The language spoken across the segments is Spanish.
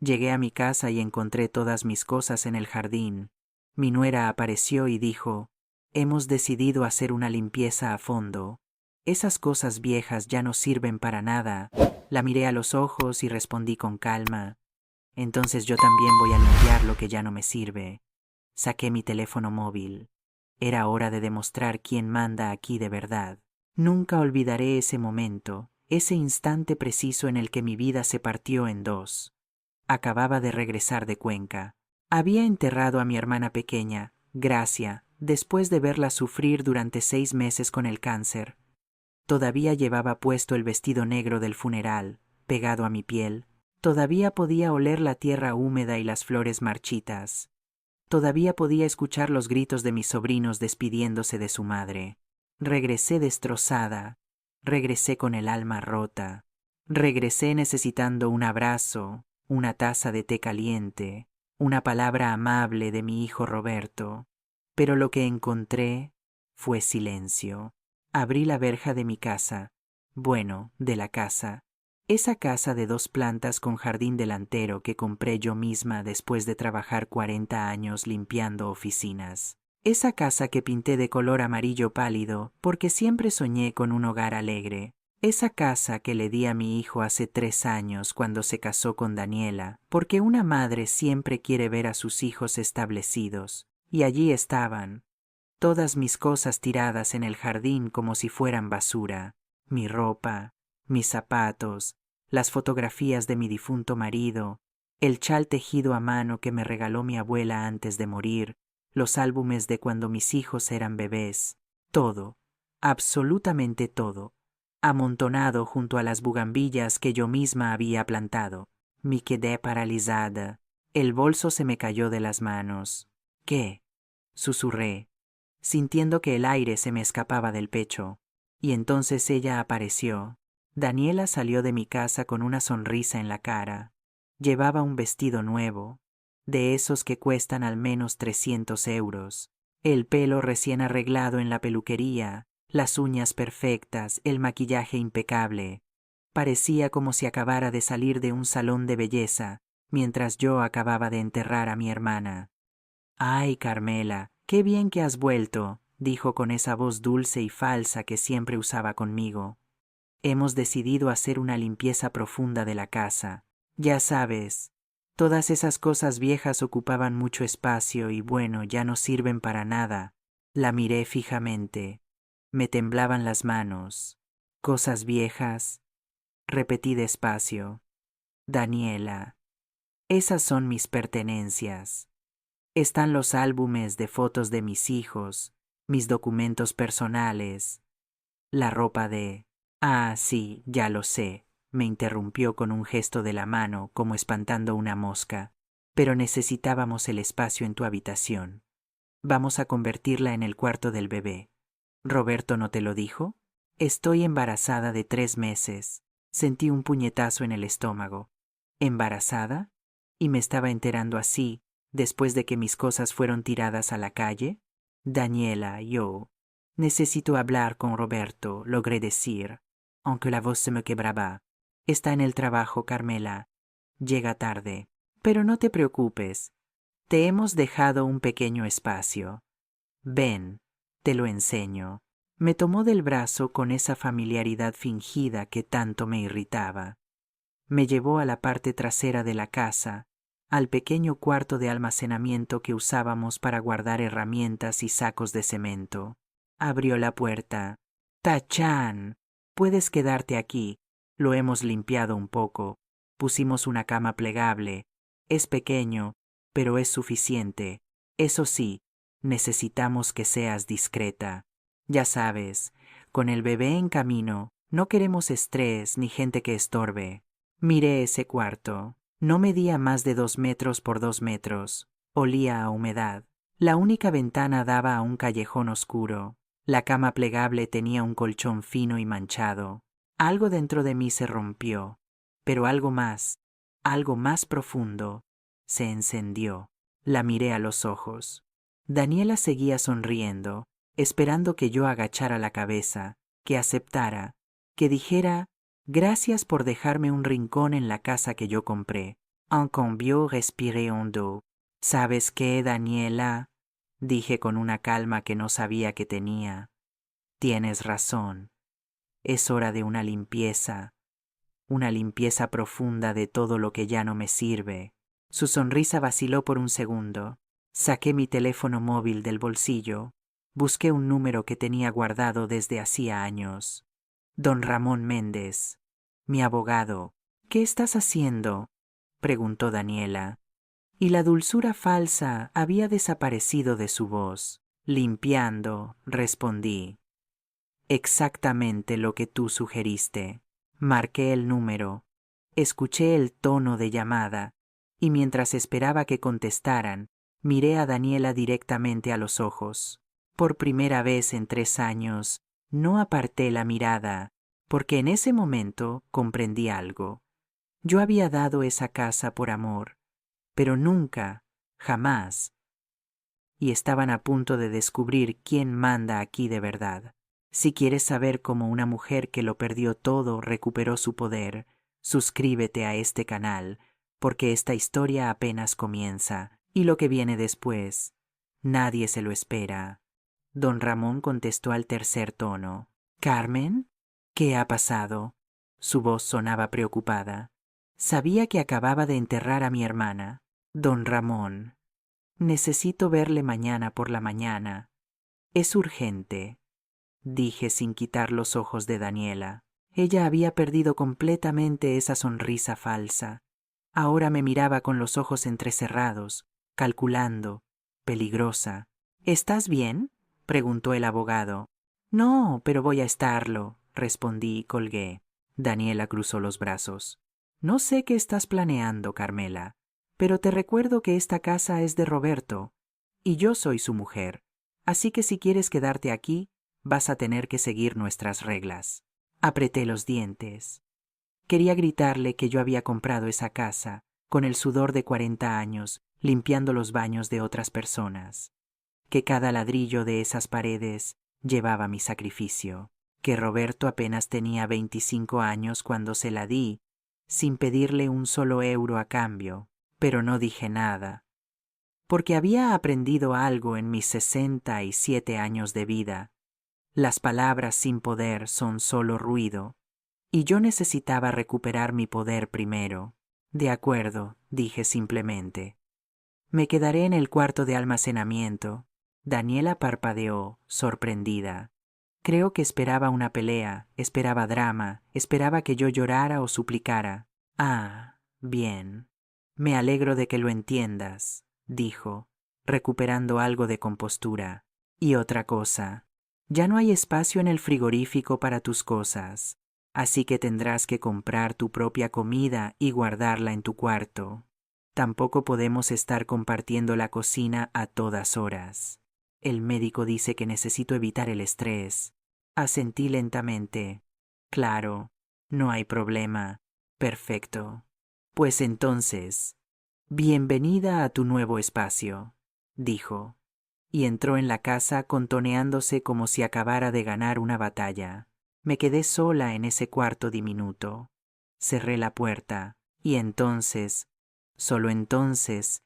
Llegué a mi casa y encontré todas mis cosas en el jardín. Mi nuera apareció y dijo, «Hemos decidido hacer una limpieza a fondo. Esas cosas viejas ya no sirven para nada». La miré a los ojos y respondí con calma, «Entonces yo también voy a limpiar lo que ya no me sirve». Saqué mi teléfono móvil. Era hora de demostrar quién manda aquí de verdad. Nunca olvidaré ese momento, ese instante preciso en el que mi vida se partió en dos. Acababa de regresar de Cuenca. Había enterrado a mi hermana pequeña, Gracia, después de verla sufrir durante 6 meses con el cáncer. Todavía llevaba puesto el vestido negro del funeral, pegado a mi piel. Todavía podía oler la tierra húmeda y las flores marchitas. Todavía podía escuchar los gritos de mis sobrinos despidiéndose de su madre. Regresé destrozada. Regresé con el alma rota. Regresé necesitando un abrazo, una taza de té caliente, una palabra amable de mi hijo Roberto. Pero lo que encontré fue silencio. Abrí la verja de mi casa, bueno, de la casa. Esa casa de 2 plantas con jardín delantero que compré yo misma después de trabajar 40 años limpiando oficinas. Esa casa que pinté de color amarillo pálido porque siempre soñé con un hogar alegre. Esa casa que le di a mi hijo hace 3 años cuando se casó con Daniela, porque una madre siempre quiere ver a sus hijos establecidos. Y allí estaban, todas mis cosas tiradas en el jardín como si fueran basura. Mi ropa, mis zapatos, las fotografías de mi difunto marido, el chal tejido a mano que me regaló mi abuela antes de morir, los álbumes de cuando mis hijos eran bebés, todo, absolutamente todo, amontonado junto a las bugambillas que yo misma había plantado. Me quedé paralizada. El bolso se me cayó de las manos. ¿Qué? Susurré, sintiendo que el aire se me escapaba del pecho. Y entonces ella apareció. Daniela salió de mi casa con una sonrisa en la cara. Llevaba un vestido nuevo, de esos que cuestan al menos 300 euros. El pelo recién arreglado en la peluquería, las uñas perfectas, el maquillaje impecable. Parecía como si acabara de salir de un salón de belleza, mientras yo acababa de enterrar a mi hermana. «Ay, Carmela, qué bien que has vuelto», dijo con esa voz dulce y falsa que siempre usaba conmigo. «Hemos decidido hacer una limpieza profunda de la casa. Ya sabes, todas esas cosas viejas ocupaban mucho espacio y bueno, ya no sirven para nada». La miré fijamente. Me temblaban las manos. «Cosas viejas», repetí despacio. «Daniela, esas son mis pertenencias. Están los álbumes de fotos de mis hijos, mis documentos personales, la ropa de... Ah, sí, ya lo sé», me interrumpió con un gesto de la mano como espantando una mosca. «Pero necesitábamos el espacio en tu habitación. Vamos a convertirla en el cuarto del bebé. ¿Roberto no te lo dijo? Estoy embarazada de 3 meses». Sentí un puñetazo en el estómago. ¿Embarazada? Y me estaba enterando así, después de que mis cosas fueron tiradas a la calle. «Daniela, yo necesito hablar con Roberto», logré decir, aunque la voz se me quebraba. «Está en el trabajo, Carmela. Llega tarde. Pero no te preocupes. Te hemos dejado un pequeño espacio. Ven, te lo enseño». Me tomó del brazo con esa familiaridad fingida que tanto me irritaba. Me llevó a la parte trasera de la casa, al pequeño cuarto de almacenamiento que usábamos para guardar herramientas y sacos de cemento. Abrió la puerta. «Tachán, puedes quedarte aquí. Lo hemos limpiado un poco. Pusimos una cama plegable. Es pequeño, pero es suficiente. Eso sí, necesitamos que seas discreta. Ya sabes, con el bebé en camino, no queremos estrés ni gente que estorbe». Miré ese cuarto. No medía más de 2 metros por 2 metros. Olía a humedad. La única ventana daba a un callejón oscuro. La cama plegable tenía un colchón fino y manchado. Algo dentro de mí se rompió, pero algo más profundo, se encendió. La miré a los ojos. Daniela seguía sonriendo, esperando que yo agachara la cabeza, que aceptara, que dijera: «Gracias por dejarme un rincón en la casa que yo compré». En cambio, respiré hondo. ¿Sabes qué, Daniela? Dije con una calma que no sabía que tenía. Tienes razón. Es hora de una limpieza profunda de todo lo que ya no me sirve. Su sonrisa vaciló por un segundo. Saqué mi teléfono móvil del bolsillo. Busqué un número que tenía guardado desde hacía años. Don Ramón Méndez, mi abogado. ¿Qué estás haciendo? Preguntó Daniela. Y la dulzura falsa había desaparecido de su voz. Limpiando, respondí. Exactamente lo que tú sugeriste. Marqué el número. Escuché el tono de llamada, y mientras esperaba que contestaran, miré a Daniela directamente a los ojos. Por primera vez en 3 años, no aparté la mirada, porque en ese momento comprendí algo. Yo había dado esa casa por amor, pero nunca, jamás, y estaban a punto de descubrir quién manda aquí de verdad. Si quieres saber cómo una mujer que lo perdió todo recuperó su poder, suscríbete a este canal, porque esta historia apenas comienza, y lo que viene después, nadie se lo espera. Don Ramón contestó al tercer tono. ¿Carmen? ¿Qué ha pasado? Su voz sonaba preocupada. Sabía que acababa de enterrar a mi hermana. Don Ramón, necesito verle mañana por la mañana. Es urgente, dije sin quitar los ojos de Daniela. Ella había perdido completamente esa sonrisa falsa. Ahora me miraba con los ojos entrecerrados, calculando, peligrosa. ¿Estás bien? Preguntó el abogado. No, pero voy a estarlo, respondí y colgué. Daniela cruzó los brazos. No sé qué estás planeando, Carmela, pero te recuerdo que esta casa es de Roberto, y yo soy su mujer, así que si quieres quedarte aquí, vas a tener que seguir nuestras reglas. Apreté los dientes. Quería gritarle que yo había comprado esa casa, con el sudor de 40 años, limpiando los baños de otras personas, que cada ladrillo de esas paredes llevaba mi sacrificio, que Roberto apenas tenía 25 años cuando se la di, sin pedirle un solo euro a cambio, pero no dije nada, porque había aprendido algo en mis 67 años de vida. Las palabras sin poder son solo ruido, y yo necesitaba recuperar mi poder primero. De acuerdo, dije simplemente. Me quedaré en el cuarto de almacenamiento. Daniela parpadeó, sorprendida. Creo que esperaba una pelea, esperaba drama, esperaba que yo llorara o suplicara. Ah, bien. Me alegro de que lo entiendas, dijo, recuperando algo de compostura. Y otra cosa. Ya no hay espacio en el frigorífico para tus cosas, así que tendrás que comprar tu propia comida y guardarla en tu cuarto. Tampoco podemos estar compartiendo la cocina a todas horas. El médico dice que necesito evitar el estrés. Asentí lentamente. Claro, no hay problema. Perfecto. Pues entonces, bienvenida a tu nuevo espacio, dijo, y entró en la casa contoneándose como si acabara de ganar una batalla. Me quedé sola en ese cuarto diminuto. Cerré la puerta, y entonces, solo entonces,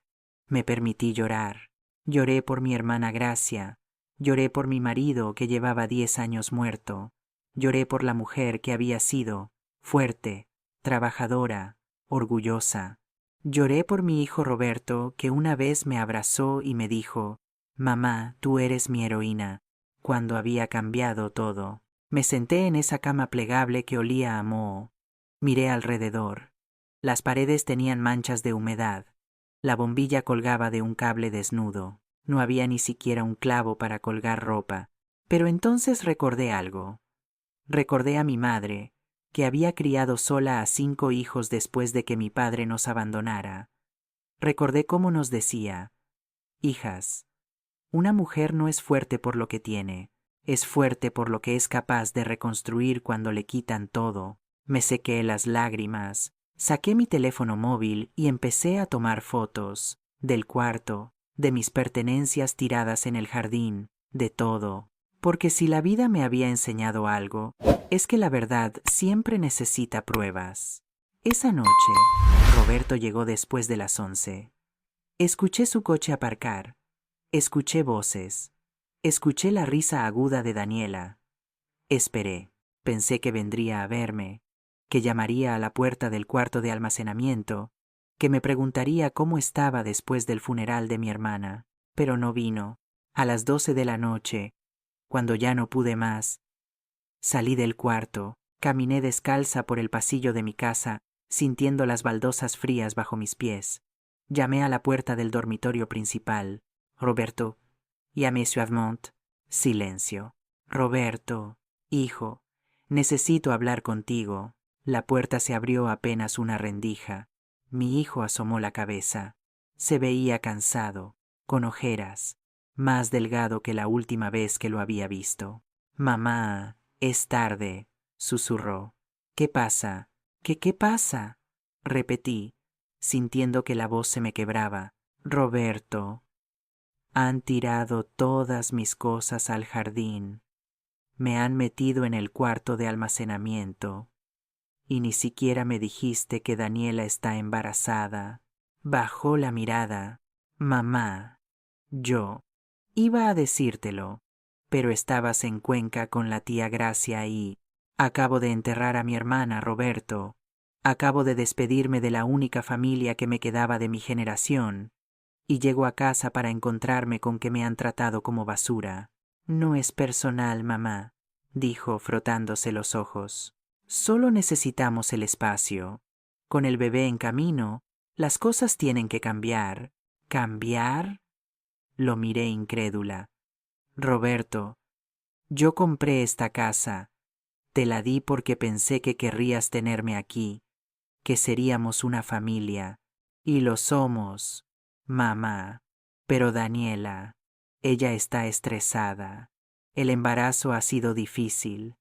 me permití llorar. Lloré por mi hermana Gracia, lloré por mi marido que llevaba 10 años muerto, lloré por la mujer que había sido, fuerte, trabajadora, orgullosa. Lloré por mi hijo Roberto, que una vez me abrazó y me dijo, «Mamá, tú eres mi heroína», cuando había cambiado todo. Me senté en esa cama plegable que olía a moho. Miré alrededor. Las paredes tenían manchas de humedad. La bombilla colgaba de un cable desnudo. No había ni siquiera un clavo para colgar ropa. Pero entonces recordé algo. Recordé a mi madre, que había criado sola a 5 hijos después de que mi padre nos abandonara. Recordé cómo nos decía, «Hijas, una mujer no es fuerte por lo que tiene, es fuerte por lo que es capaz de reconstruir cuando le quitan todo». Me sequé las lágrimas, saqué mi teléfono móvil y empecé a tomar fotos, del cuarto, de mis pertenencias tiradas en el jardín, de todo. Porque si la vida me había enseñado algo, es que la verdad siempre necesita pruebas. Esa noche, Roberto llegó después de las 11. Escuché su coche aparcar. Escuché voces. Escuché la risa aguda de Daniela. Esperé. Pensé que vendría a verme, que llamaría a la puerta del cuarto de almacenamiento, que me preguntaría cómo estaba después del funeral de mi hermana. Pero no vino. A las 12 de la noche, cuando ya no pude más, salí del cuarto, caminé descalza por el pasillo de mi casa, sintiendo las baldosas frías bajo mis pies. Llamé a la puerta del dormitorio principal. Roberto. Llamé suavemente. Silencio. Roberto, hijo, necesito hablar contigo. La puerta se abrió apenas una rendija. Mi hijo asomó la cabeza. Se veía cansado, con ojeras, más delgado que la última vez que lo había visto. Mamá, es tarde, susurró. ¿Qué pasa? ¿Qué pasa? Repetí, sintiendo que la voz se me quebraba. Roberto. Han tirado todas mis cosas al jardín. Me han metido en el cuarto de almacenamiento. Y ni siquiera me dijiste que Daniela está embarazada. Bajó la mirada. Mamá, yo. Iba a decírtelo, pero estabas en Cuenca con la tía Gracia y... Acabo de enterrar a mi hermana, Roberto. Acabo de despedirme de la única familia que me quedaba de mi generación. Y llego a casa para encontrarme con que me han tratado como basura. No es personal, mamá, dijo frotándose los ojos. Solo necesitamos el espacio. Con el bebé en camino, las cosas tienen que cambiar. ¿Cambiar? Lo miré incrédula. Roberto, yo compré esta casa. Te la di porque pensé que querrías tenerme aquí, que seríamos una familia. Y lo somos, mamá. Pero Daniela, ella está estresada. El embarazo ha sido difícil.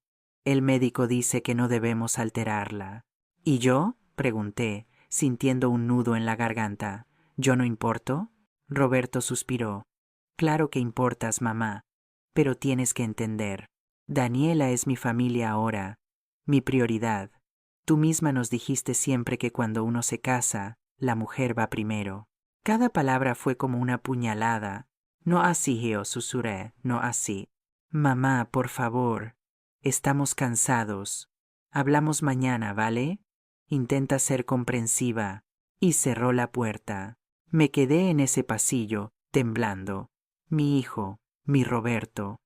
El médico dice que no debemos alterarla. ¿Y yo? Pregunté, sintiendo un nudo en la garganta. ¿Yo no importo? Roberto suspiró. Claro que importas, mamá, pero tienes que entender. Daniela es mi familia ahora, mi prioridad. Tú misma nos dijiste siempre que cuando uno se casa, la mujer va primero. Cada palabra fue como una puñalada. No así, yo susurré, no así. Mamá, por favor. Estamos cansados. Hablamos mañana, ¿vale? Intenta ser comprensiva. Y cerró la puerta. Me quedé en ese pasillo, temblando. Mi hijo, mi Roberto.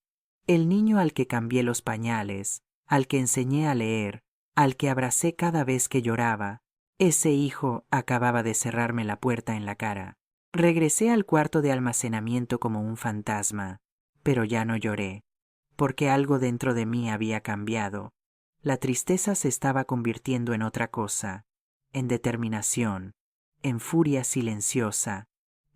El niño al que cambié los pañales, al que enseñé a leer, al que abracé cada vez que lloraba. Ese hijo acababa de cerrarme la puerta en la cara. Regresé al cuarto de almacenamiento como un fantasma, pero ya no lloré, porque algo dentro de mí había cambiado. La tristeza se estaba convirtiendo en otra cosa, en determinación, en furia silenciosa,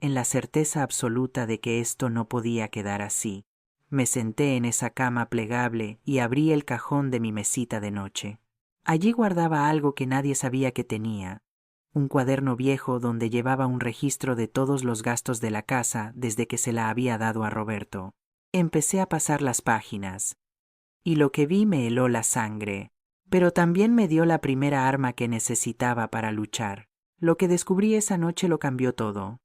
en la certeza absoluta de que esto no podía quedar así. Me senté en esa cama plegable y abrí el cajón de mi mesita de noche. Allí guardaba algo que nadie sabía que tenía, un cuaderno viejo donde llevaba un registro de todos los gastos de la casa desde que se la había dado a Roberto. Empecé a pasar las páginas, y lo que vi me heló la sangre, pero también me dio la primera arma que necesitaba para luchar. Lo que descubrí esa noche lo cambió todo.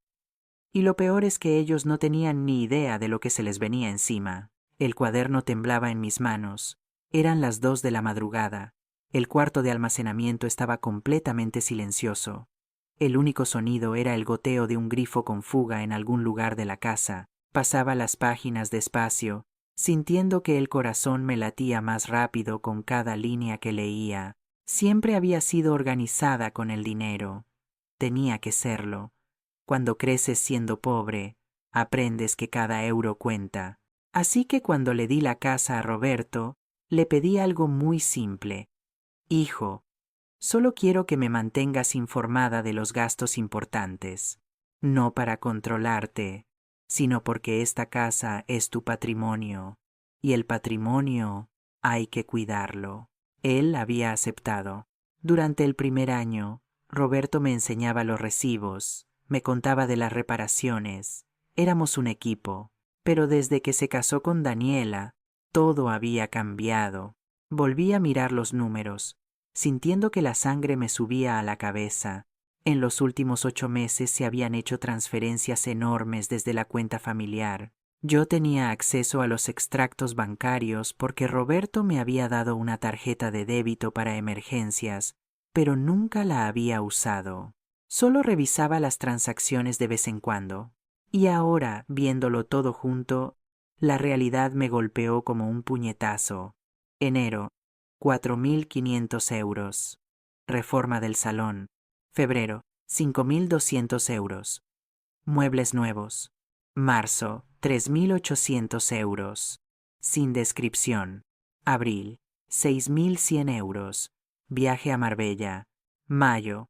Y lo peor es que ellos no tenían ni idea de lo que se les venía encima. El cuaderno temblaba en mis manos. Eran las 2 de la madrugada. El cuarto de almacenamiento estaba completamente silencioso. El único sonido era el goteo de un grifo con fuga en algún lugar de la casa. Pasaba las páginas despacio, sintiendo que el corazón me latía más rápido con cada línea que leía. Siempre había sido organizada con el dinero. Tenía que serlo. Cuando creces siendo pobre, aprendes que cada euro cuenta. Así que cuando le di la casa a Roberto, le pedí algo muy simple. Hijo, solo quiero que me mantengas informada de los gastos importantes. No para controlarte, sino porque esta casa es tu patrimonio. Y el patrimonio hay que cuidarlo. Él había aceptado. Durante el primer año, Roberto me enseñaba los recibos, me contaba de las reparaciones. Éramos un equipo, pero desde que se casó con Daniela, todo había cambiado. Volví a mirar los números. sintiendo que la sangre me subía a la cabeza. En los últimos 8 meses se habían hecho transferencias enormes desde la cuenta familiar. Yo tenía acceso a los extractos bancarios porque Roberto me había dado una tarjeta de débito para emergencias, pero nunca la había usado. Solo revisaba las transacciones de vez en cuando. Y ahora, viéndolo todo junto, la realidad me golpeó como un puñetazo. Enero, 4.500 euros. Reforma del salón. Febrero, 5.200 euros. Muebles nuevos. Marzo, 3.800 euros. Sin descripción. Abril, 6.100 euros. Viaje a Marbella. Mayo,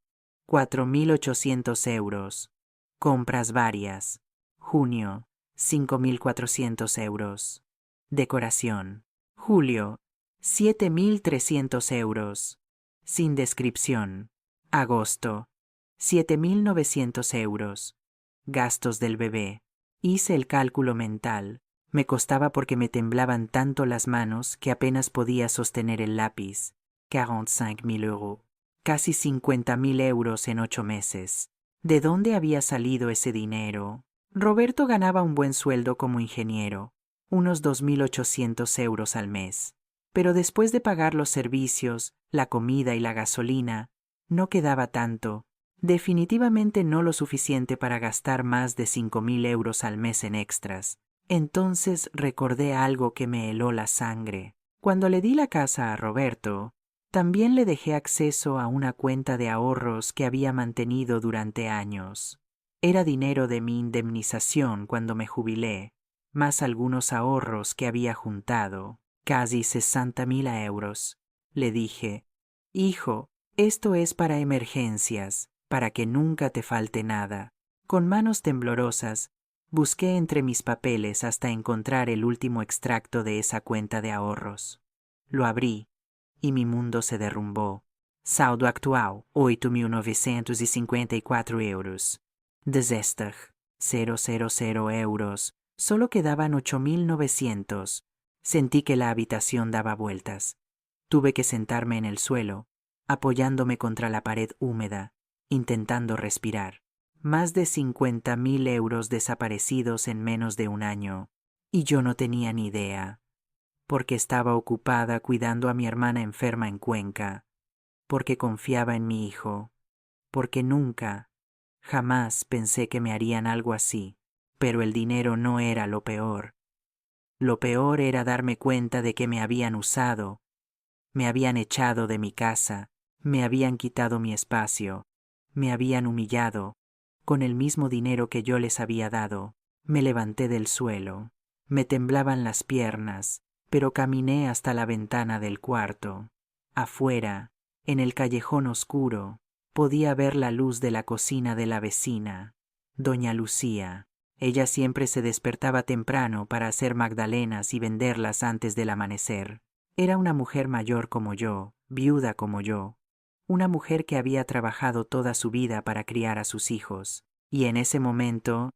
4.800 euros. Compras varias. Junio, 5.400 euros. Decoración. Julio, 7.300 euros. Sin descripción. Agosto, 7.900 euros. Gastos del bebé. Hice el cálculo mental. Me costaba porque me temblaban tanto las manos que apenas podía sostener el lápiz. 45.000 euros. Casi 50.000 euros en 8 meses. ¿De dónde había salido ese dinero? Roberto ganaba un buen sueldo como ingeniero, unos 2.800 euros al mes. Pero después de pagar los servicios, la comida y la gasolina, no quedaba tanto. Definitivamente no lo suficiente para gastar más de 5.000 euros al mes en extras. Entonces recordé algo que me heló la sangre. Cuando le di la casa a Roberto, también le dejé acceso a una cuenta de ahorros que había mantenido durante años. Era dinero de mi indemnización cuando me jubilé, más algunos ahorros que había juntado, casi 60.000 euros. Le dije, hijo, esto es para emergencias, para que nunca te falte nada. Con manos temblorosas, busqué entre mis papeles hasta encontrar el último extracto de esa cuenta de ahorros. Lo abrí, y mi mundo se derrumbó. Saldo actual, 8.954 euros. Desester, 000 euros. Solo quedaban 8.900. Sentí que la habitación daba vueltas. Tuve que sentarme en el suelo, apoyándome contra la pared húmeda, intentando respirar. Más de 50.000 euros desaparecidos en menos de un año. Y yo no tenía ni idea. Porque estaba ocupada cuidando a mi hermana enferma en Cuenca, porque confiaba en mi hijo, porque nunca, jamás pensé que me harían algo así, pero el dinero no era lo peor. Lo peor era darme cuenta de que me habían usado, me habían echado de mi casa, me habían quitado mi espacio, me habían humillado, con el mismo dinero que yo les había dado. Me levanté del suelo, me temblaban las piernas, pero caminé hasta la ventana del cuarto. Afuera, en el callejón oscuro, podía ver la luz de la cocina de la vecina, doña Lucía. Ella siempre se despertaba temprano para hacer magdalenas y venderlas antes del amanecer. Era una mujer mayor como yo, viuda como yo, una mujer que había trabajado toda su vida para criar a sus hijos, y en ese momento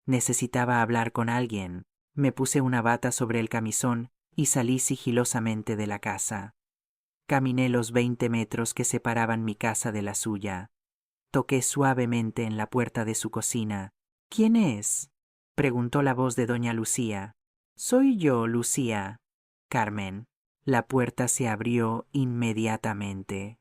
necesitaba hablar con alguien. Me puse una bata sobre el camisón y salí sigilosamente de la casa. Caminé los 20 metros que separaban mi casa de la suya. Toqué suavemente en la puerta de su cocina. ¿Quién es?, preguntó la voz de doña Lucía. Soy yo, Lucía. Carmen. La puerta se abrió inmediatamente.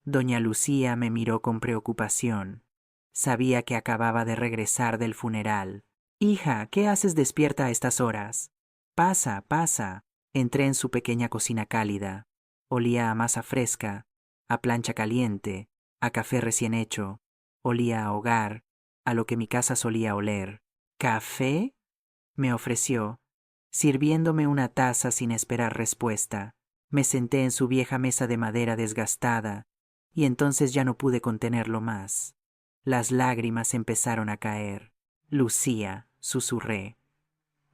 Doña Lucía me miró con preocupación. Sabía que acababa de regresar del funeral. Hija, ¿qué haces despierta a estas horas? Pasa, pasa. Entré en su pequeña cocina cálida. Olía a masa fresca, a plancha caliente, a café recién hecho. Olía a hogar, a lo que mi casa solía oler. ¿Café?, me ofreció, sirviéndome una taza sin esperar respuesta. Me senté en su vieja mesa de madera desgastada, y entonces ya no pude contenerlo más. Las lágrimas empezaron a caer. Lucía, susurré.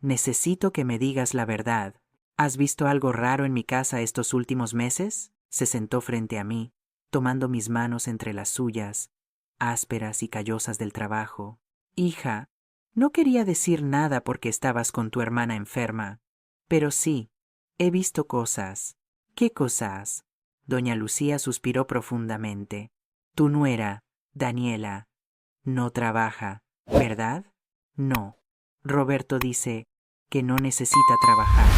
Necesito que me digas la verdad. ¿Has visto algo raro en mi casa estos últimos meses? Se sentó frente a mí, tomando mis manos entre las suyas, ásperas y callosas del trabajo. Hija, no quería decir nada porque estabas con tu hermana enferma, pero sí, he visto cosas. ¿Qué cosas? Doña Lucía suspiró profundamente. Tu nuera, Daniela, no trabaja, ¿verdad? No. Roberto dice que no necesita trabajar,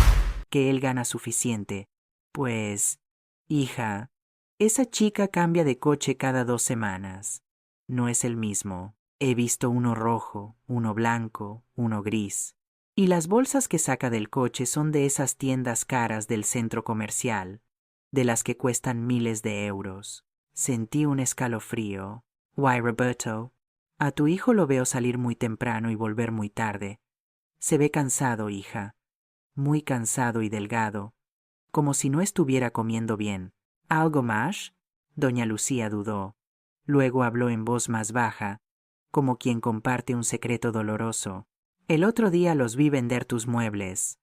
que él gana suficiente. Pues, hija, esa chica cambia de coche cada 2 semanas. No es el mismo. He visto uno rojo, uno blanco, uno gris. Y las bolsas que saca del coche son de esas tiendas caras del centro comercial, de las que cuestan miles de euros. Sentí un escalofrío. Why, Roberto, a tu hijo lo veo salir muy temprano y volver muy tarde. Se ve cansado, hija, muy cansado y delgado, como si no estuviera comiendo bien. ¿Algo más? Doña Lucía dudó. Luego habló en voz más baja, como quien comparte un secreto doloroso. El otro día los vi vender tus muebles,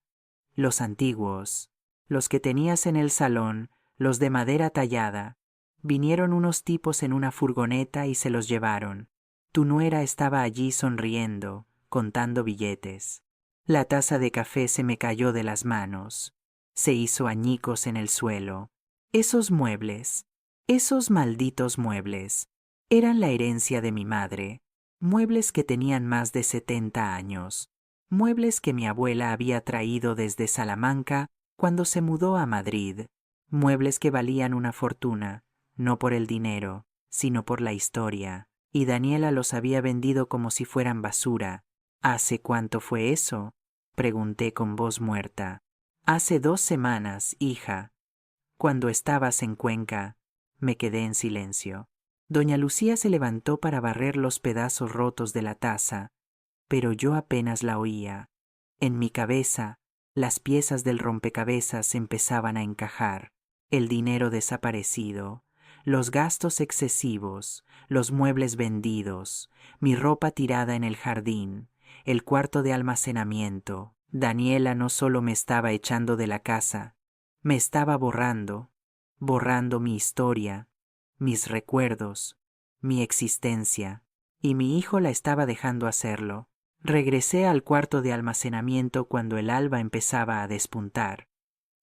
los antiguos, los que tenías en el salón, los de madera tallada. Vinieron unos tipos en una furgoneta y se los llevaron. Tu nuera estaba allí sonriendo, contando billetes. La taza de café se me cayó de las manos. Se hizo añicos en el suelo. Esos muebles, esos malditos muebles, eran la herencia de mi madre. Muebles que tenían más de 70 años. Muebles que mi abuela había traído desde Salamanca cuando se mudó a Madrid. Muebles que valían una fortuna, no por el dinero, sino por la historia. Y Daniela los había vendido como si fueran basura. ¿Hace cuánto fue eso? Pregunté con voz muerta. Hace 2 semanas, hija. Cuando estabas en Cuenca. Me quedé en silencio. Doña Lucía se levantó para barrer los pedazos rotos de la taza, pero yo apenas la oía. En mi cabeza, las piezas del rompecabezas empezaban a encajar. El dinero desaparecido, los gastos excesivos, los muebles vendidos, mi ropa tirada en el jardín, el cuarto de almacenamiento. Daniela no solo me estaba echando de la casa, me estaba borrando, borrando mi historia, mis recuerdos, mi existencia, y mi hijo la estaba dejando hacerlo. Regresé al cuarto de almacenamiento cuando el alba empezaba a despuntar.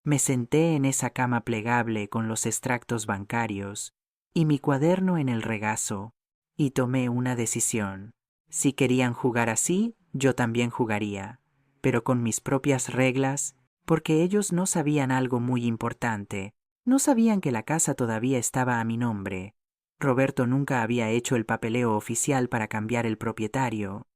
Me senté en esa cama plegable con los extractos bancarios y mi cuaderno en el regazo, y tomé una decisión. Si querían jugar así, yo también jugaría, pero con mis propias reglas, porque ellos no sabían algo muy importante. No sabían que la casa todavía estaba a mi nombre. Roberto nunca había hecho el papeleo oficial para cambiar el propietario.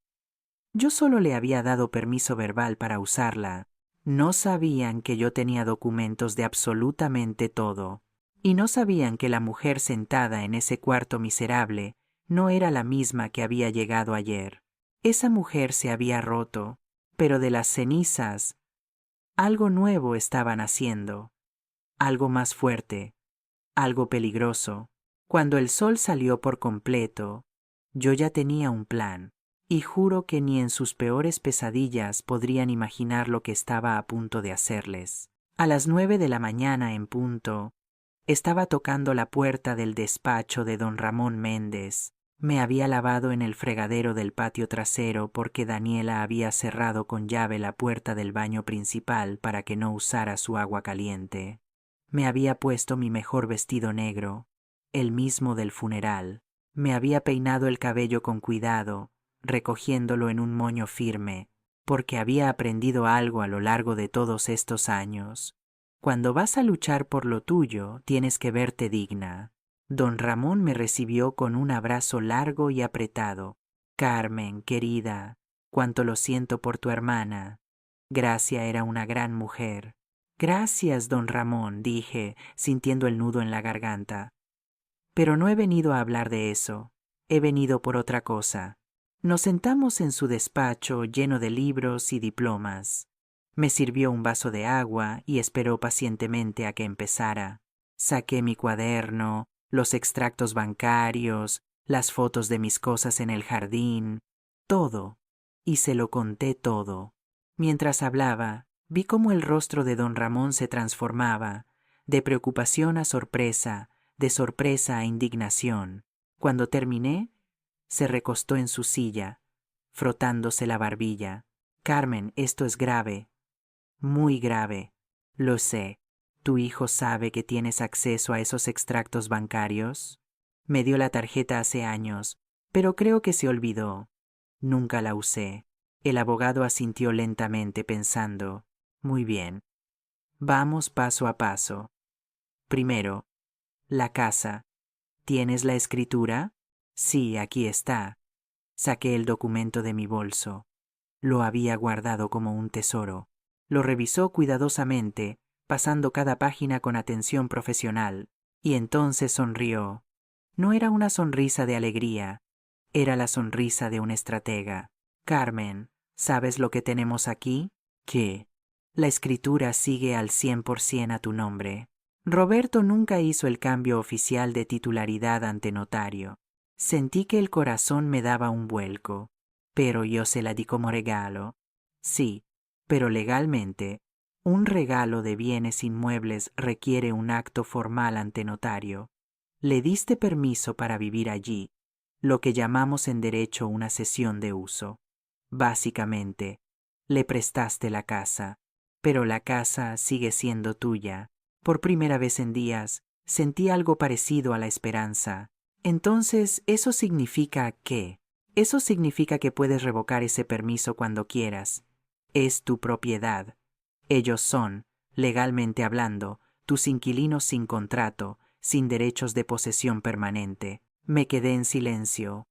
Yo solo le había dado permiso verbal para usarla. No sabían que yo tenía documentos de absolutamente todo. Y no sabían que la mujer sentada en ese cuarto miserable no era la misma que había llegado ayer. Esa mujer se había roto, pero de las cenizas algo nuevo estaban haciendo, algo más fuerte, algo peligroso. Cuando el sol salió por completo, yo ya tenía un plan. Y juro que ni en sus peores pesadillas podrían imaginar lo que estaba a punto de hacerles. A las 9 de la mañana en punto, estaba tocando la puerta del despacho de don Ramón Méndez. Me había lavado en el fregadero del patio trasero porque Daniela había cerrado con llave la puerta del baño principal para que no usara su agua caliente. Me había puesto mi mejor vestido negro, el mismo del funeral. Me había peinado el cabello con cuidado, recogiéndolo en un moño firme, porque había aprendido algo a lo largo de todos estos años. Cuando vas a luchar por lo tuyo, tienes que verte digna. Don Ramón me recibió con un abrazo largo y apretado. Carmen, querida, cuánto lo siento por tu hermana. Gracia era una gran mujer. Gracias, don Ramón, dije, sintiendo el nudo en la garganta. Pero no he venido a hablar de eso. He venido por otra cosa. Nos sentamos en su despacho lleno de libros y diplomas. Me sirvió un vaso de agua y esperó pacientemente a que empezara. Saqué mi cuaderno, los extractos bancarios, las fotos de mis cosas en el jardín, todo, y se lo conté todo. Mientras hablaba, vi cómo el rostro de don Ramón se transformaba, de preocupación a sorpresa, de sorpresa a indignación. Cuando terminé, se recostó en su silla, frotándose la barbilla. Carmen, esto es grave, muy grave. Lo sé. ¿Tu hijo sabe que tienes acceso a esos extractos bancarios? Me dio la tarjeta hace años, pero creo que se olvidó. Nunca la usé. El abogado asintió lentamente pensando. Muy bien. Vamos paso a paso. Primero, la casa. ¿Tienes la escritura? Sí, aquí está. Saqué el documento de mi bolso. Lo había guardado como un tesoro. Lo revisó cuidadosamente, pasando cada página con atención profesional, y entonces sonrió. No era una sonrisa de alegría, era la sonrisa de un estratega. Carmen, ¿sabes lo que tenemos aquí? ¿Qué? La escritura sigue al 100% a tu nombre. Roberto nunca hizo el cambio oficial de titularidad ante notario. Sentí que el corazón me daba un vuelco, pero yo se la di como regalo. Sí, pero legalmente, un regalo de bienes inmuebles requiere un acto formal ante notario. Le diste permiso para vivir allí, lo que llamamos en derecho una cesión de uso. Básicamente, le prestaste la casa, pero la casa sigue siendo tuya. Por primera vez en días, sentí algo parecido a la esperanza. Entonces, ¿eso significa qué? Eso significa que puedes revocar ese permiso cuando quieras. Es tu propiedad. Ellos son, legalmente hablando, tus inquilinos sin contrato, sin derechos de posesión permanente. Me quedé en silencio,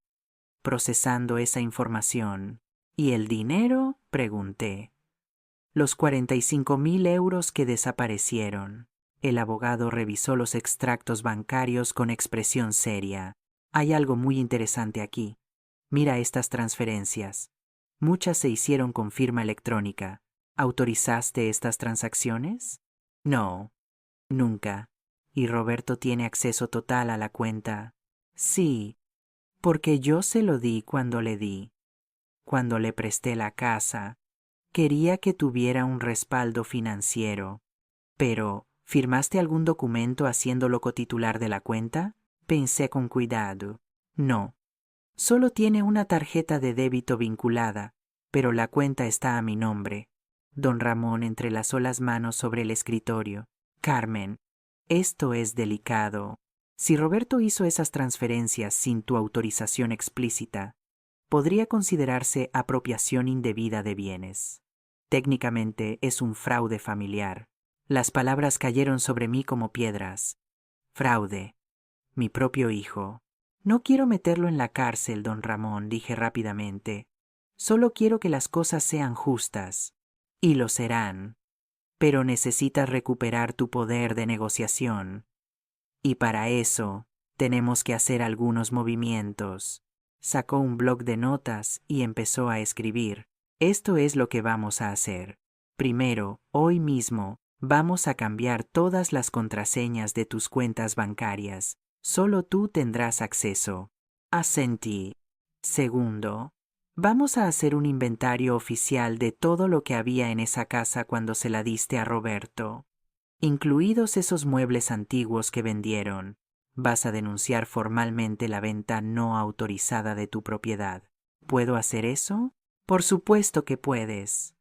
procesando esa información. ¿Y el dinero? Pregunté. Los 45.000 euros que desaparecieron. El abogado revisó los extractos bancarios con expresión seria. Hay algo muy interesante aquí. Mira estas transferencias. Muchas se hicieron con firma electrónica. ¿Autorizaste estas transacciones? No, nunca. ¿Y Roberto tiene acceso total a la cuenta? Sí, porque yo se lo di cuando le di. Cuando le presté la casa, quería que tuviera un respaldo financiero. Pero, ¿firmaste algún documento haciéndolo cotitular de la cuenta? Pensé con cuidado. No. Solo tiene una tarjeta de débito vinculada, pero la cuenta está a mi nombre. Don Ramón entrelazó las manos sobre el escritorio. Carmen, esto es delicado. Si Roberto hizo esas transferencias sin tu autorización explícita, podría considerarse apropiación indebida de bienes. Técnicamente es un fraude familiar. Las palabras cayeron sobre mí como piedras. Fraude. Mi propio hijo. No quiero meterlo en la cárcel, don Ramón, dije rápidamente. Solo quiero que las cosas sean justas. Y lo serán. Pero necesitas recuperar tu poder de negociación. Y para eso, tenemos que hacer algunos movimientos. Sacó un bloc de notas y empezó a escribir. Esto es lo que vamos a hacer. Primero, hoy mismo, vamos a cambiar todas las contraseñas de tus cuentas bancarias. Solo tú tendrás acceso. Asentí. Segundo, vamos a hacer un inventario oficial de todo lo que había en esa casa cuando se la diste a Roberto, incluidos esos muebles antiguos que vendieron. Vas a denunciar formalmente la venta no autorizada de tu propiedad. ¿Puedo hacer eso? Por supuesto que puedes.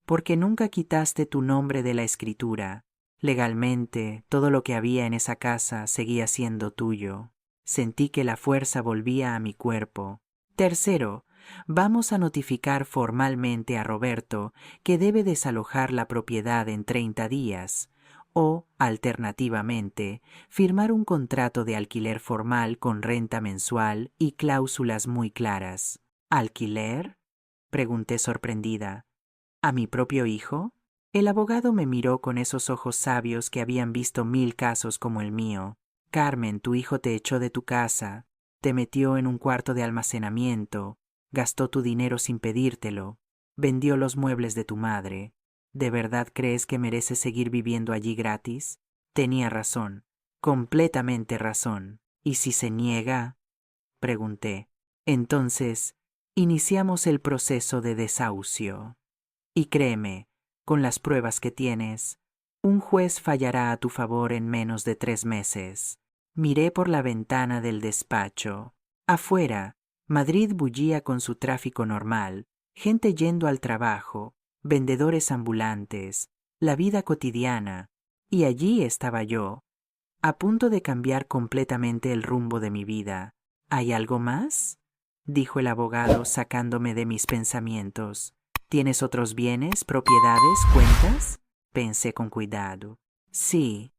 Porque nunca quitaste tu nombre de la escritura. Legalmente, todo lo que había en esa casa seguía siendo tuyo. Sentí que la fuerza volvía a mi cuerpo. Tercero, vamos a notificar formalmente a Roberto que debe desalojar la propiedad en 30 días. O, alternativamente, firmar un contrato de alquiler formal con renta mensual y cláusulas muy claras. ¿Alquiler? Pregunté sorprendida. ¿A mi propio hijo? El abogado me miró con esos ojos sabios que habían visto 1000 casos como el mío. Carmen, tu hijo te echó de tu casa, te metió en un cuarto de almacenamiento, gastó tu dinero sin pedírtelo, vendió los muebles de tu madre. ¿De verdad crees que mereces seguir viviendo allí gratis? Tenía razón, completamente razón. ¿Y si se niega? Pregunté. Entonces, iniciamos el proceso de desahucio. Y créeme, con las pruebas que tienes, un juez fallará a tu favor en menos de 3 meses. Miré por la ventana del despacho. Afuera, Madrid bullía con su tráfico normal, gente yendo al trabajo, vendedores ambulantes, la vida cotidiana, Y allí estaba yo, a punto de cambiar completamente el rumbo de mi vida. ¿Hay algo más?, dijo el abogado sacándome de mis pensamientos. ¿Tienes otros bienes, propiedades, cuentas? Pensé con cuidado. Sí.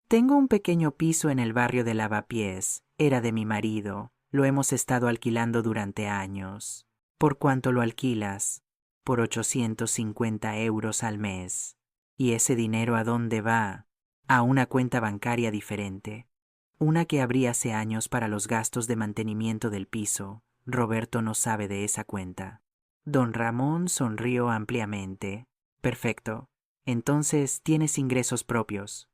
Tengo un pequeño piso en el barrio de Lavapiés. Era de mi marido. Lo hemos estado alquilando durante años. ¿Por cuánto lo alquilas? Por 850 euros al mes. ¿Y ese dinero a dónde va? A una cuenta bancaria diferente. Una que abrí hace años para los gastos de mantenimiento del piso. Roberto no sabe de esa cuenta. Don Ramón sonrió ampliamente. Perfecto. Entonces tienes ingresos propios.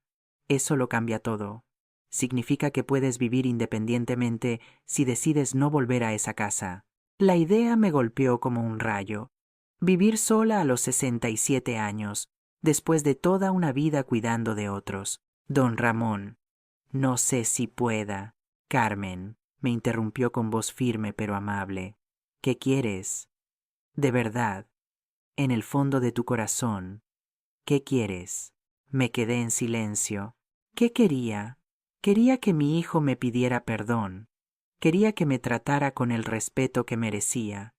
Eso lo cambia todo. Significa que puedes vivir independientemente si decides no volver a esa casa. La idea me golpeó como un rayo. Vivir sola a los 67 años, después de toda una vida cuidando de otros. Don Ramón. No sé si pueda. Carmen, me interrumpió con voz firme pero amable. ¿Qué quieres? De verdad, en el fondo de tu corazón. ¿Qué quieres? Me quedé en silencio. ¿Qué quería? Quería que mi hijo me pidiera perdón. Quería que me tratara con el respeto que merecía.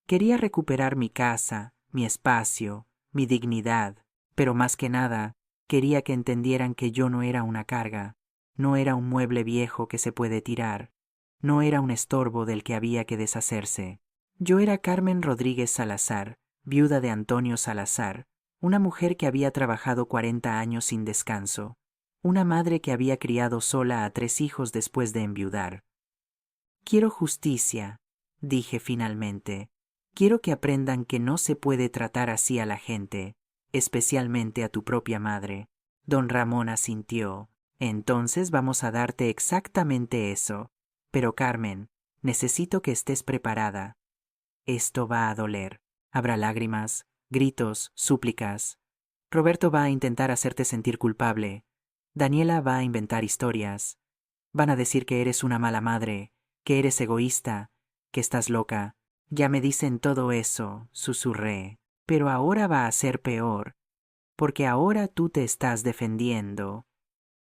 Quería recuperar mi casa, mi espacio, mi dignidad, pero más que nada, quería que entendieran que yo no era una carga, no era un mueble viejo que se puede tirar, no era un estorbo del que había que deshacerse. Yo era Carmen Rodríguez Salazar, viuda de Antonio Salazar, una mujer que había trabajado 40 años sin descanso, una madre que había criado sola a 3 hijos después de enviudar. Quiero justicia, dije finalmente. Quiero que aprendan que no se puede tratar así a la gente, especialmente a tu propia madre. Don Ramón asintió. Entonces vamos a darte exactamente eso. Pero Carmen, necesito que estés preparada. Esto va a doler. Habrá lágrimas, gritos, súplicas. Roberto va a intentar hacerte sentir culpable. Daniela va a inventar historias. Van a decir que eres una mala madre, que eres egoísta, que estás loca. Ya me dicen todo eso, susurré. Pero ahora va a ser peor, porque ahora tú te estás defendiendo.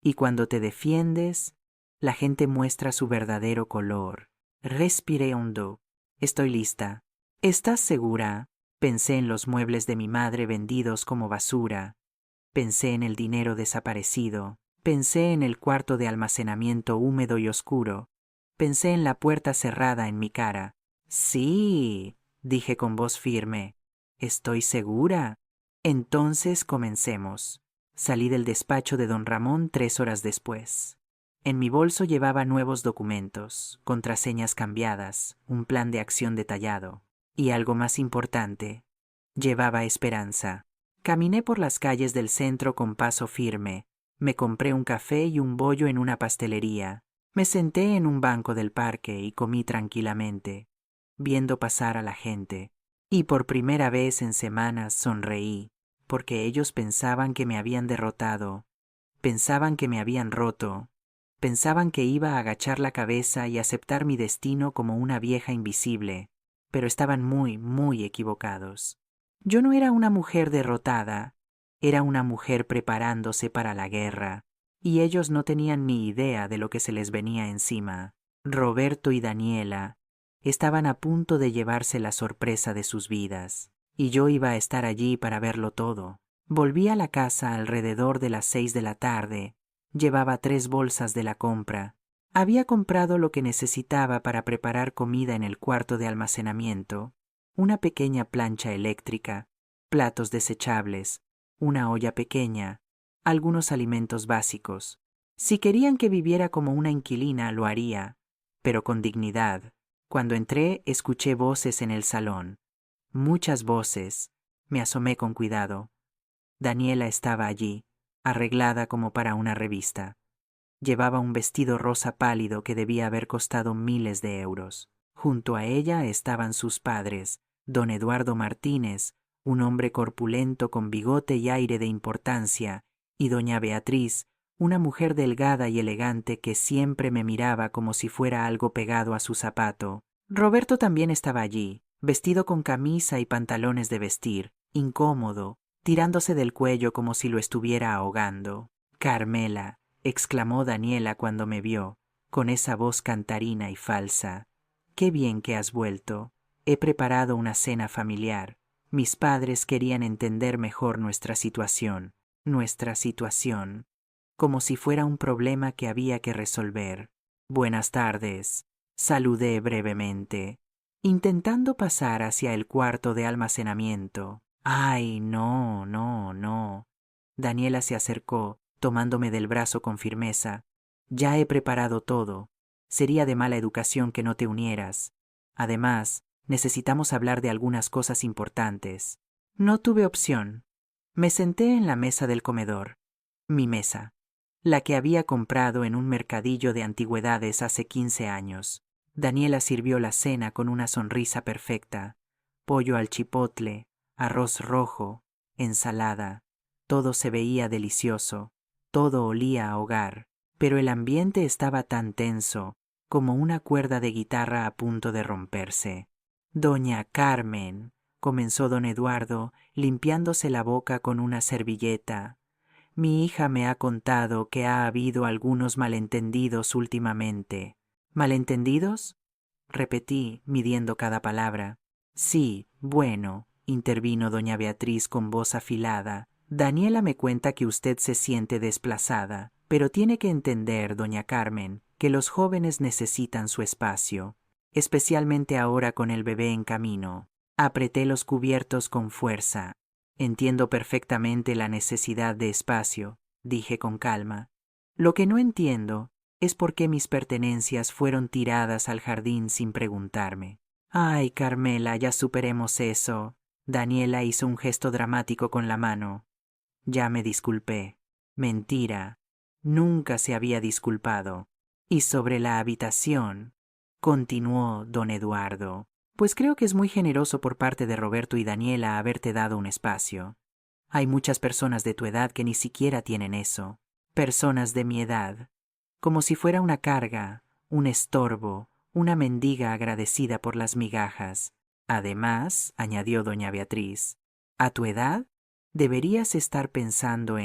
Y cuando te defiendes, la gente muestra su verdadero color. Respiré hondo. Estoy lista. ¿Estás segura? Pensé en los muebles de mi madre vendidos como basura. Pensé en el dinero desaparecido. Pensé en el cuarto de almacenamiento húmedo y oscuro. Pensé en la puerta cerrada en mi cara. Sí, dije con voz firme. ¿Estoy segura? Entonces comencemos. Salí del despacho de don Ramón 3 horas después. En mi bolso llevaba nuevos documentos, contraseñas cambiadas, un plan de acción detallado. Y algo más importante, llevaba esperanza. Caminé por las calles del centro con paso firme. Me compré un café y un bollo en una pastelería. Me senté en un banco del parque y comí tranquilamente, viendo pasar a la gente. Y por primera vez en semanas sonreí, porque ellos pensaban que me habían derrotado, pensaban que me habían roto, pensaban que iba a agachar la cabeza y aceptar mi destino como una vieja invisible, pero estaban muy, muy equivocados. Yo no era una mujer derrotada, era una mujer preparándose para la guerra, y ellos no tenían ni idea de lo que se les venía encima. Roberto y Daniela estaban a punto de llevarse la sorpresa de sus vidas, y yo iba a estar allí para verlo todo. Volví a la casa alrededor de las 6 de la tarde. Llevaba 3 bolsas de la compra. Había comprado lo que necesitaba para preparar comida en el cuarto de almacenamiento, una pequeña plancha eléctrica, platos desechables, una olla pequeña, algunos alimentos básicos. Si querían que viviera como una inquilina, lo haría, pero con dignidad. Cuando entré, escuché voces en el salón. Muchas voces. Me asomé con cuidado. Daniela estaba allí, arreglada como para una revista. Llevaba un vestido rosa pálido que debía haber costado miles de euros. Junto a ella estaban sus padres, don Eduardo Martínez, un hombre corpulento con bigote y aire de importancia, y doña Beatriz, una mujer delgada y elegante que siempre me miraba como si fuera algo pegado a su zapato. Roberto también estaba allí, vestido con camisa y pantalones de vestir, incómodo, tirándose del cuello como si lo estuviera ahogando. Carmela, exclamó Daniela cuando me vio, con esa voz cantarina y falsa. Qué bien que has vuelto. He preparado una cena familiar. Mis padres querían entender mejor nuestra situación, como si fuera un problema que había que resolver. Buenas tardes. Saludé brevemente, intentando pasar hacia el cuarto de almacenamiento. Ay, no, no, no. Daniela se acercó, tomándome del brazo con firmeza. Ya he preparado todo. Sería de mala educación que no te unieras. Además, necesitamos hablar de algunas cosas importantes. No tuve opción. Me senté en la mesa del comedor. Mi mesa, la que había comprado en un mercadillo de antigüedades hace 15 años. Daniela sirvió la cena con una sonrisa perfecta. Pollo al chipotle, arroz rojo, ensalada. Todo se veía delicioso, todo olía a hogar, pero el ambiente estaba tan tenso como una cuerda de guitarra a punto de romperse. Doña Carmen, comenzó don Eduardo, limpiándose la boca con una servilleta. Mi hija me ha contado que ha habido algunos malentendidos últimamente. ¿Malentendidos? Repetí, midiendo cada palabra. Sí, bueno, intervino doña Beatriz con voz afilada. Daniela me cuenta que usted se siente desplazada, pero tiene que entender, doña Carmen, que los jóvenes necesitan su espacio, especialmente ahora con el bebé en camino. Apreté los cubiertos con fuerza. Entiendo perfectamente la necesidad de espacio, dije con calma. Lo que no entiendo es por qué mis pertenencias fueron tiradas al jardín sin preguntarme. Ay, Carmela, ya superemos eso. Daniela hizo un gesto dramático con la mano. Ya me disculpé. Mentira. Nunca se había disculpado. Y sobre la habitación, continuó don Eduardo, pues creo que es muy generoso por parte de Roberto y Daniela haberte dado un espacio. Hay muchas personas de tu edad que ni siquiera tienen eso. Personas de mi edad. Como si fuera una carga, un estorbo, una mendiga agradecida por las migajas. Además, añadió doña Beatriz, a tu edad deberías estar pensando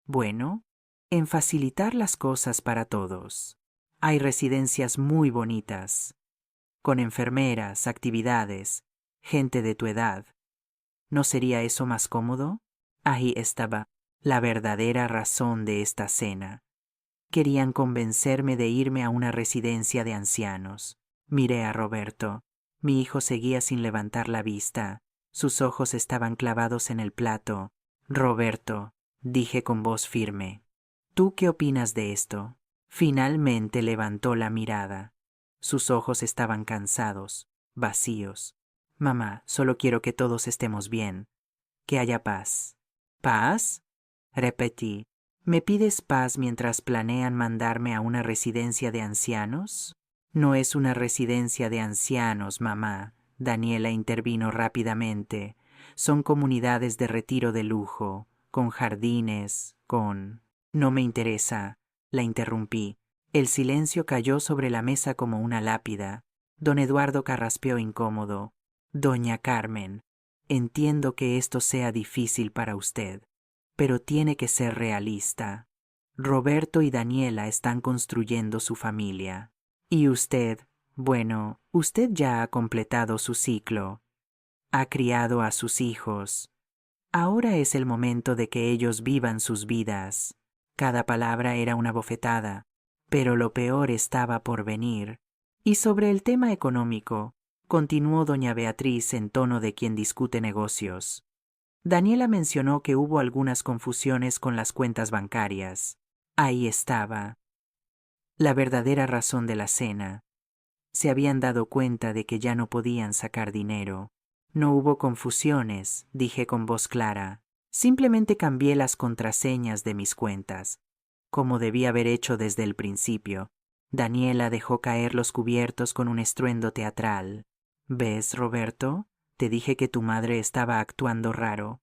bueno, en facilitar las cosas para todos. Hay residencias muy bonitas, con enfermeras, actividades, gente de tu edad. ¿No sería eso más cómodo? Ahí estaba la verdadera razón de esta cena. Querían convencerme de irme a una residencia de ancianos. Miré a Roberto. Mi hijo seguía sin levantar la vista. Sus ojos estaban clavados en el plato. Roberto, dije con voz firme, ¿tú qué opinas de esto? Finalmente levantó la mirada. Sus ojos estaban cansados, vacíos. Mamá, solo quiero que todos estemos bien. Que haya paz. ¿Paz? Repetí. ¿Me pides paz mientras planean mandarme a una residencia de ancianos? No es una residencia de ancianos, mamá. Daniela intervino rápidamente. Son comunidades de retiro de lujo, con jardines, con... No me interesa. La interrumpí. El silencio cayó sobre la mesa como una lápida. Don Eduardo carraspeó incómodo. Doña Carmen, entiendo que esto sea difícil para usted, pero tiene que ser realista. Roberto y Daniela están construyendo su familia. Y usted, bueno, usted ya ha completado su ciclo. Ha criado a sus hijos. Ahora es el momento de que ellos vivan sus vidas. Cada palabra era una bofetada, pero lo peor estaba por venir. Y sobre el tema económico, continuó doña Beatriz en tono de quien discute negocios. Daniela mencionó que hubo algunas confusiones con las cuentas bancarias. Ahí estaba la verdadera razón de la cena. Se habían dado cuenta de que ya no podían sacar dinero. No hubo confusiones, dije con voz clara. Simplemente cambié las contraseñas de mis cuentas, como debí haber hecho desde el principio. Daniela dejó caer los cubiertos con un estruendo teatral. ¿Ves, Roberto? Te dije que tu madre estaba actuando raro.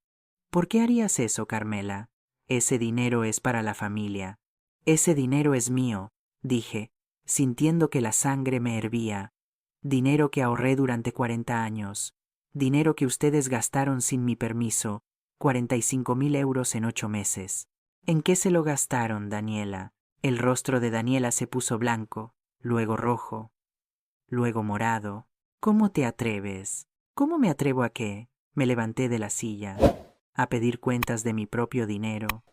¿Por qué harías eso, Carmela? Ese dinero es para la familia. Ese dinero es mío, dije, sintiendo que la sangre me hervía. Dinero que ahorré durante 40 años. Dinero que ustedes gastaron sin mi permiso. 45.000 euros en 8 meses. ¿En qué se lo gastaron, Daniela? El rostro de Daniela se puso blanco, luego rojo, luego morado. ¿Cómo te atreves? ¿Cómo me atrevo a qué? Me levanté de la silla, a pedir cuentas de mi propio dinero,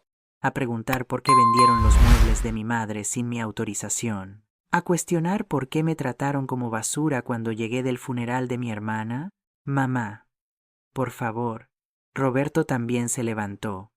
a preguntar por qué vendieron los muebles de mi madre sin mi autorización, a cuestionar por qué me trataron como basura cuando llegué del funeral de mi hermana. Mamá, por favor. Roberto también se levantó,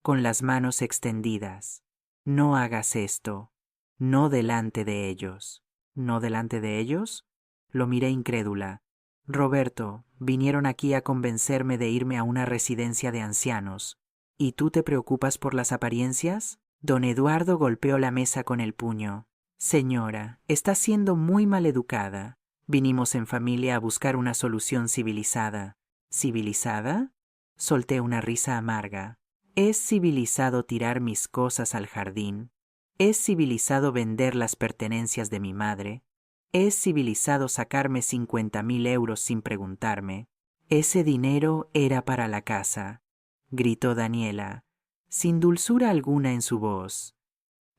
con las manos extendidas. No hagas esto. No delante de ellos. ¿No delante de ellos? Lo miré incrédula. Roberto, vinieron aquí a convencerme de irme a una residencia de ancianos. ¿Y tú te preocupas por las apariencias? Don Eduardo golpeó la mesa con el puño. Señora, está siendo muy maleducada. Vinimos en familia a buscar una solución civilizada. ¿Civilizada? Solté una risa amarga. ¿Es civilizado tirar mis cosas al jardín? ¿Es civilizado vender las pertenencias de mi madre? ¿Es civilizado sacarme 50.000 euros sin preguntarme? Ese dinero era para la casa, gritó Daniela, sin dulzura alguna en su voz.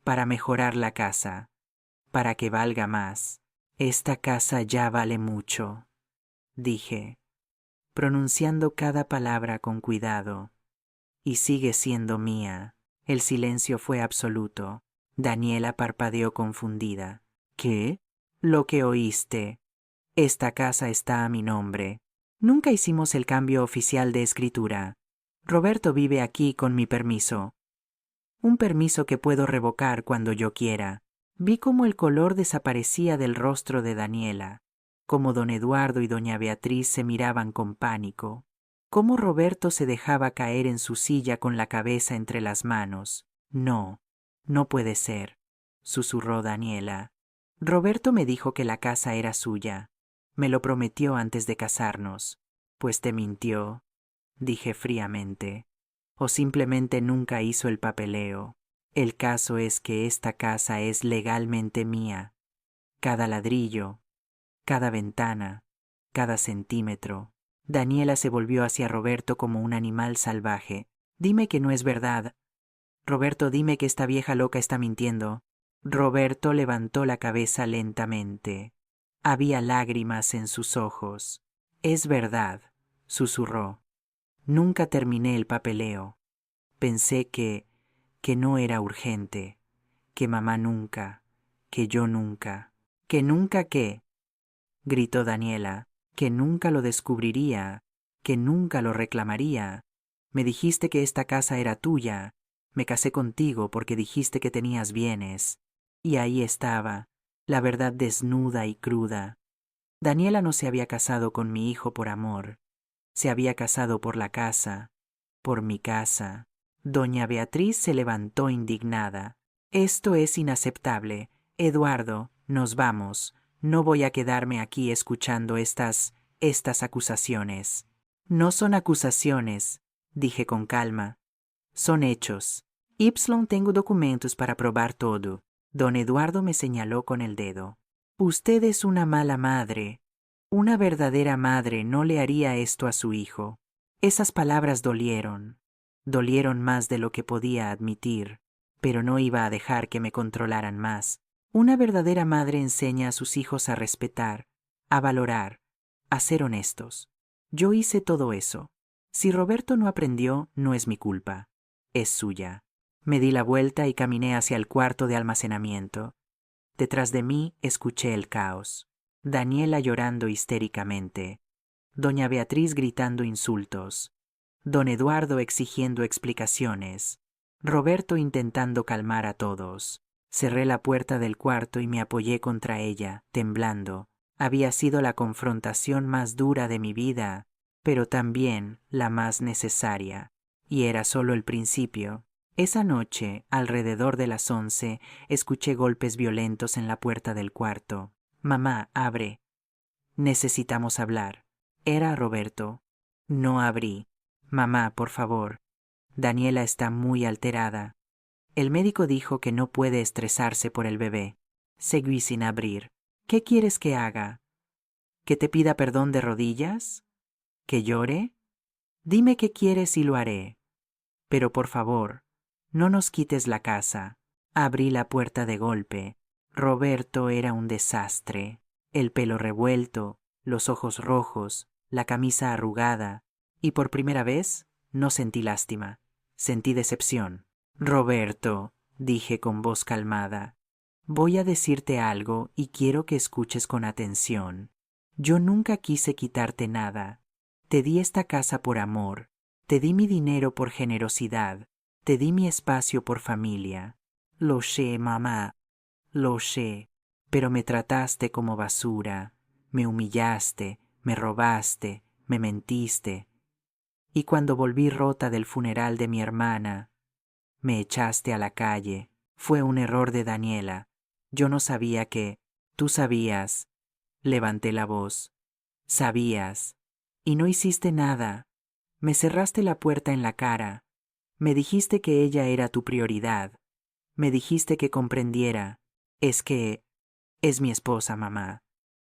Para mejorar la casa, para que valga más. Esta casa ya vale mucho, dije, pronunciando cada palabra con cuidado. Y sigue siendo mía. El silencio fue absoluto. Daniela parpadeó confundida. ¿Qué? Lo que oíste. Esta casa está a mi nombre. Nunca hicimos el cambio oficial de escritura. Roberto vive aquí con mi permiso. Un permiso que puedo revocar cuando yo quiera. Vi cómo el color desaparecía del rostro de Daniela, cómo don Eduardo y doña Beatriz se miraban con pánico, cómo Roberto se dejaba caer en su silla con la cabeza entre las manos. No, no puede ser, susurró Daniela. Roberto me dijo que la casa era suya. Me lo prometió antes de casarnos. Pues te mintió, dije fríamente. O simplemente nunca hizo el papeleo. El caso es que esta casa es legalmente mía. Cada ladrillo, cada ventana, cada centímetro. Daniela se volvió hacia Roberto como un animal salvaje. Dime que no es verdad. Roberto, dime que esta vieja loca está mintiendo. Roberto levantó la cabeza lentamente. Había lágrimas en sus ojos. Es verdad, susurró. Nunca terminé el papeleo. Pensé que no era urgente, que mamá nunca, que yo nunca, que nunca qué, gritó Daniela, que nunca lo descubriría, que nunca lo reclamaría. Me dijiste que esta casa era tuya, me casé contigo porque dijiste que tenías bienes. Y ahí estaba, la verdad desnuda y cruda. Daniela no se había casado con mi hijo por amor, se había casado por la casa, por mi casa. Doña Beatriz se levantó indignada. Esto es inaceptable. Eduardo, nos vamos. No voy a quedarme aquí escuchando estas acusaciones. No son acusaciones, dije con calma. Son hechos. Tengo documentos para probar todo. Don Eduardo me señaló con el dedo. Usted es una mala madre. Una verdadera madre no le haría esto a su hijo. Esas palabras dolieron. Dolieron más de lo que podía admitir, pero no iba a dejar que me controlaran más. Una verdadera madre enseña a sus hijos a respetar, a valorar, a ser honestos. Yo hice todo eso. Si Roberto no aprendió, no es mi culpa. Es suya. Me di la vuelta y caminé hacia el cuarto de almacenamiento. Detrás de mí escuché el caos. Daniela llorando histéricamente. Doña Beatriz gritando insultos. Don Eduardo exigiendo explicaciones. Roberto intentando calmar a todos. Cerré la puerta del cuarto y me apoyé contra ella, temblando. Había sido la confrontación más dura de mi vida, pero también la más necesaria. Y era solo el principio. Esa noche, alrededor de las 11, escuché golpes violentos en la puerta del cuarto. Mamá, abre. Necesitamos hablar. Era Roberto. No abrí. Mamá, por favor. Daniela está muy alterada. El médico dijo que no puede estresarse por el bebé. Seguí sin abrir. ¿Qué quieres que haga? ¿Que te pida perdón de rodillas? ¿Que llore? Dime qué quieres y lo haré. Pero por favor, No nos quites la casa. Abrí la puerta de golpe. Roberto era un desastre. El pelo revuelto, los ojos rojos, la camisa arrugada, y por primera vez no sentí lástima, sentí decepción. Roberto, dije con voz calmada, voy a decirte algo y quiero que escuches con atención. Yo nunca quise quitarte nada. Te di esta casa por amor, te di mi dinero por generosidad, te di mi espacio por familia. Lo sé, mamá, lo sé, pero me trataste como basura, me humillaste, me robaste, me mentiste. Y cuando volví rota del funeral de mi hermana, me echaste a la calle. Fue un error de Daniela. Yo no sabía que... Tú sabías. Levanté la voz. Sabías. Y no hiciste nada. Me cerraste la puerta en la cara. Me dijiste que ella era tu prioridad. Me dijiste que comprendiera. Es que... Es mi esposa, mamá.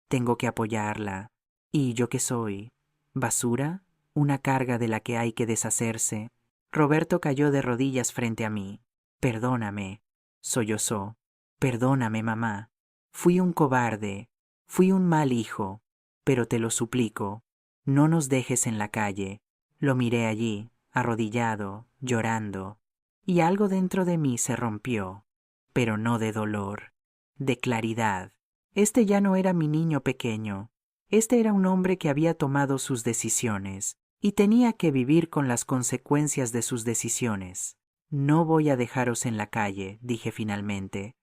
Tengo que apoyarla. ¿Y yo qué soy? ¿Basura? ¿Una carga de la que hay que deshacerse? Roberto cayó de rodillas frente a mí. Perdóname, sollozó. Perdóname, mamá. Fui un cobarde, fui un mal hijo, pero te lo suplico, no nos dejes en la calle. Lo miré allí, arrodillado, llorando, y algo dentro de mí se rompió, pero no de dolor, de claridad. Este ya no era mi niño pequeño. Este era un hombre que había tomado sus decisiones y tenía que vivir con las consecuencias de sus decisiones. No voy a dejaros en la calle, dije finalmente.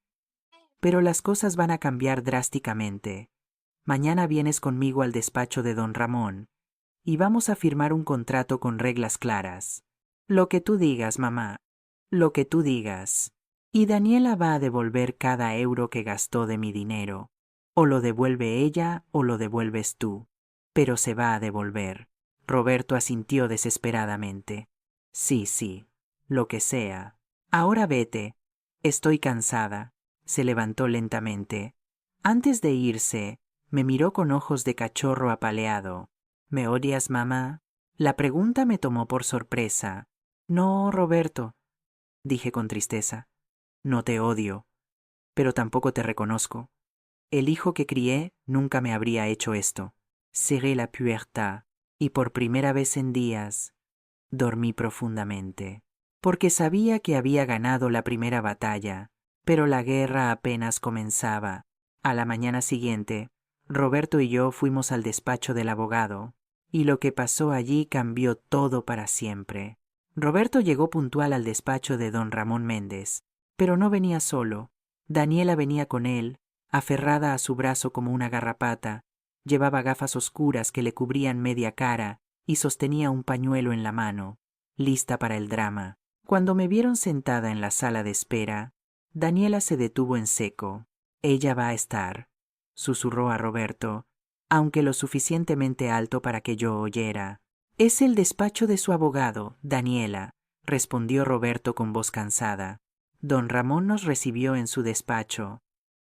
Pero las cosas van a cambiar drásticamente. Mañana vienes conmigo al despacho de don Ramón y vamos a firmar un contrato con reglas claras. Lo que tú digas, mamá, lo que tú digas. Y Daniela va a devolver cada euro que gastó de mi dinero. O lo devuelve ella o lo devuelves tú. Pero se va a devolver. Roberto asintió desesperadamente. Sí, sí, lo que sea. Ahora vete. Estoy cansada. Se levantó lentamente. Antes de irse, me miró con ojos de cachorro apaleado. ¿Me odias, mamá? La pregunta me tomó por sorpresa. No, Roberto, dije con tristeza. No te odio, pero tampoco te reconozco. El hijo que crié nunca me habría hecho esto. Cerré la puerta y por primera vez en días dormí profundamente, porque sabía que había ganado la primera batalla, pero la guerra apenas comenzaba. A la mañana siguiente, Roberto y yo fuimos al despacho del abogado, y lo que pasó allí cambió todo para siempre. Roberto llegó puntual al despacho de don Ramón Méndez, pero no venía solo. Daniela venía con él, aferrada a su brazo como una garrapata. Llevaba gafas oscuras que le cubrían media cara y sostenía un pañuelo en la mano, lista para el drama. Cuando me vieron sentada en la sala de espera, Daniela se detuvo en seco. Ella va a estar, susurró a Roberto, aunque lo suficientemente alto para que yo oyera. Es el despacho de su abogado, Daniela, respondió Roberto con voz cansada. Don Ramón nos recibió en su despacho.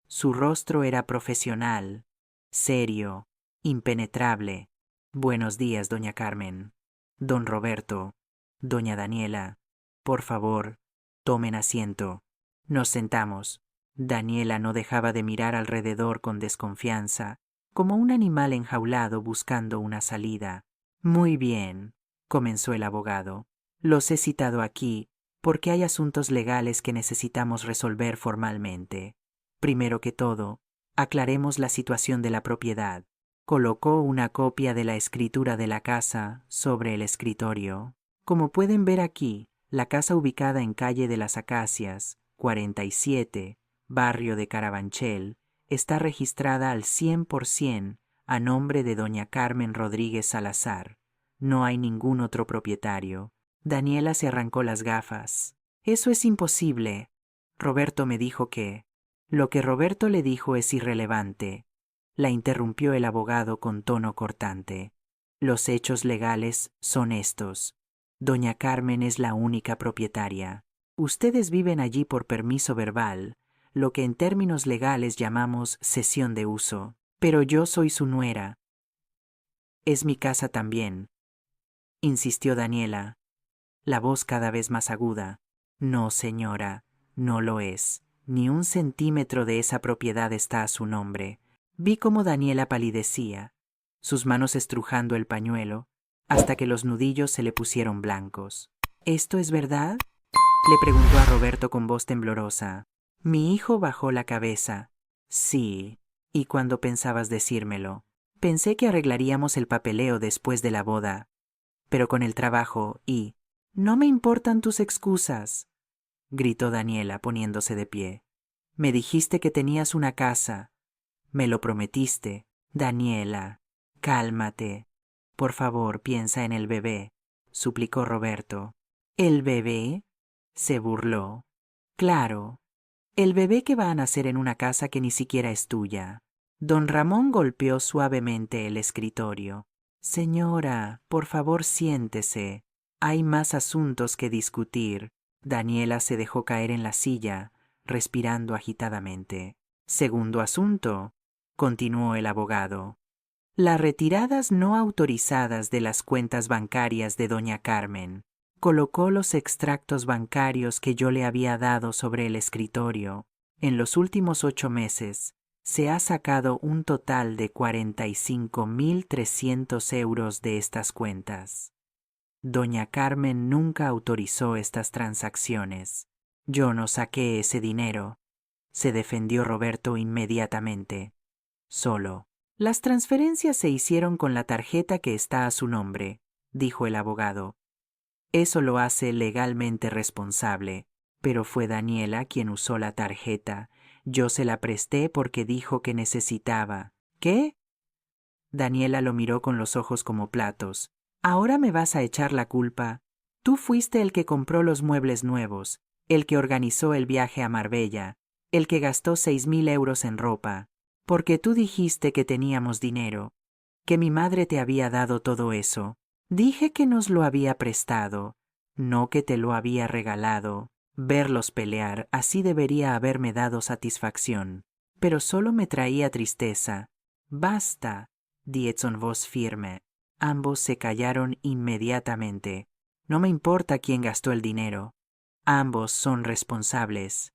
Su rostro era profesional, serio, impenetrable. Buenos días, doña Carmen. Don Roberto, doña Daniela, por favor, tomen asiento. Nos sentamos. Daniela no dejaba de mirar alrededor con desconfianza, como un animal enjaulado buscando una salida. Muy bien, comenzó el abogado. Los he citado aquí porque hay asuntos legales que necesitamos resolver formalmente. Primero que todo, aclaremos la situación de la propiedad. Colocó una copia de la escritura de la casa sobre el escritorio. Como pueden ver aquí, la casa ubicada en calle de las Acacias, 47, barrio de Carabanchel, está registrada al 100% a nombre de doña Carmen Rodríguez Salazar. No hay ningún otro propietario. Daniela se arrancó las gafas. Eso es imposible. Roberto me dijo que... Lo que Roberto le dijo es irrelevante. La interrumpió el abogado con tono cortante. Los hechos legales son estos. Doña Carmen es la única propietaria. Ustedes viven allí por permiso verbal, lo que en términos legales llamamos cesión de uso. Pero yo soy su nuera. Es mi casa también, insistió Daniela, la voz cada vez más aguda. No, señora, no lo es. Ni un centímetro de esa propiedad está a su nombre. Vi cómo Daniela palidecía, sus manos estrujando el pañuelo, hasta que los nudillos se le pusieron blancos. ¿Esto es verdad?, le preguntó a Roberto con voz temblorosa. Mi hijo bajó la cabeza. Sí. ¿Y cuándo pensabas decírmelo? Pensé que arreglaríamos el papeleo después de la boda. Pero con el trabajo y... No me importan tus excusas, gritó Daniela poniéndose de pie. Me dijiste que tenías una casa. Me lo prometiste. Daniela, cálmate. Por favor, piensa en el bebé, suplicó Roberto. ¿El bebé?, se burló. Claro, el bebé que va a nacer en una casa que ni siquiera es tuya. Don Ramón golpeó suavemente el escritorio. Señora, por favor siéntese. Hay más asuntos que discutir. Daniela se dejó caer en la silla, respirando agitadamente. Segundo asunto, continuó el abogado. Las retiradas no autorizadas de las cuentas bancarias de doña Carmen. Colocó los extractos bancarios que yo le había dado sobre el escritorio. En los últimos 8 meses se ha sacado un total de 45.300 euros de estas cuentas. Doña Carmen nunca autorizó estas transacciones. Yo no saqué ese dinero, se defendió Roberto inmediatamente. Solo. Las transferencias se hicieron con la tarjeta que está a su nombre, dijo el abogado. Eso lo hace legalmente responsable, pero fue Daniela quien usó la tarjeta. Yo se la presté porque dijo que necesitaba. ¿Qué? Daniela lo miró con los ojos como platos. ¿Ahora me vas a echar la culpa? Tú fuiste el que compró los muebles nuevos, el que organizó el viaje a Marbella, el que gastó 6.000 euros en ropa, porque tú dijiste que teníamos dinero, que mi madre te había dado todo eso. Dije que nos lo había prestado, no que te lo había regalado. Verlos pelear así debería haberme dado satisfacción, pero solo me traía tristeza. Basta, di con voz firme. Ambos se callaron inmediatamente. No me importa quién gastó el dinero. Ambos son responsables.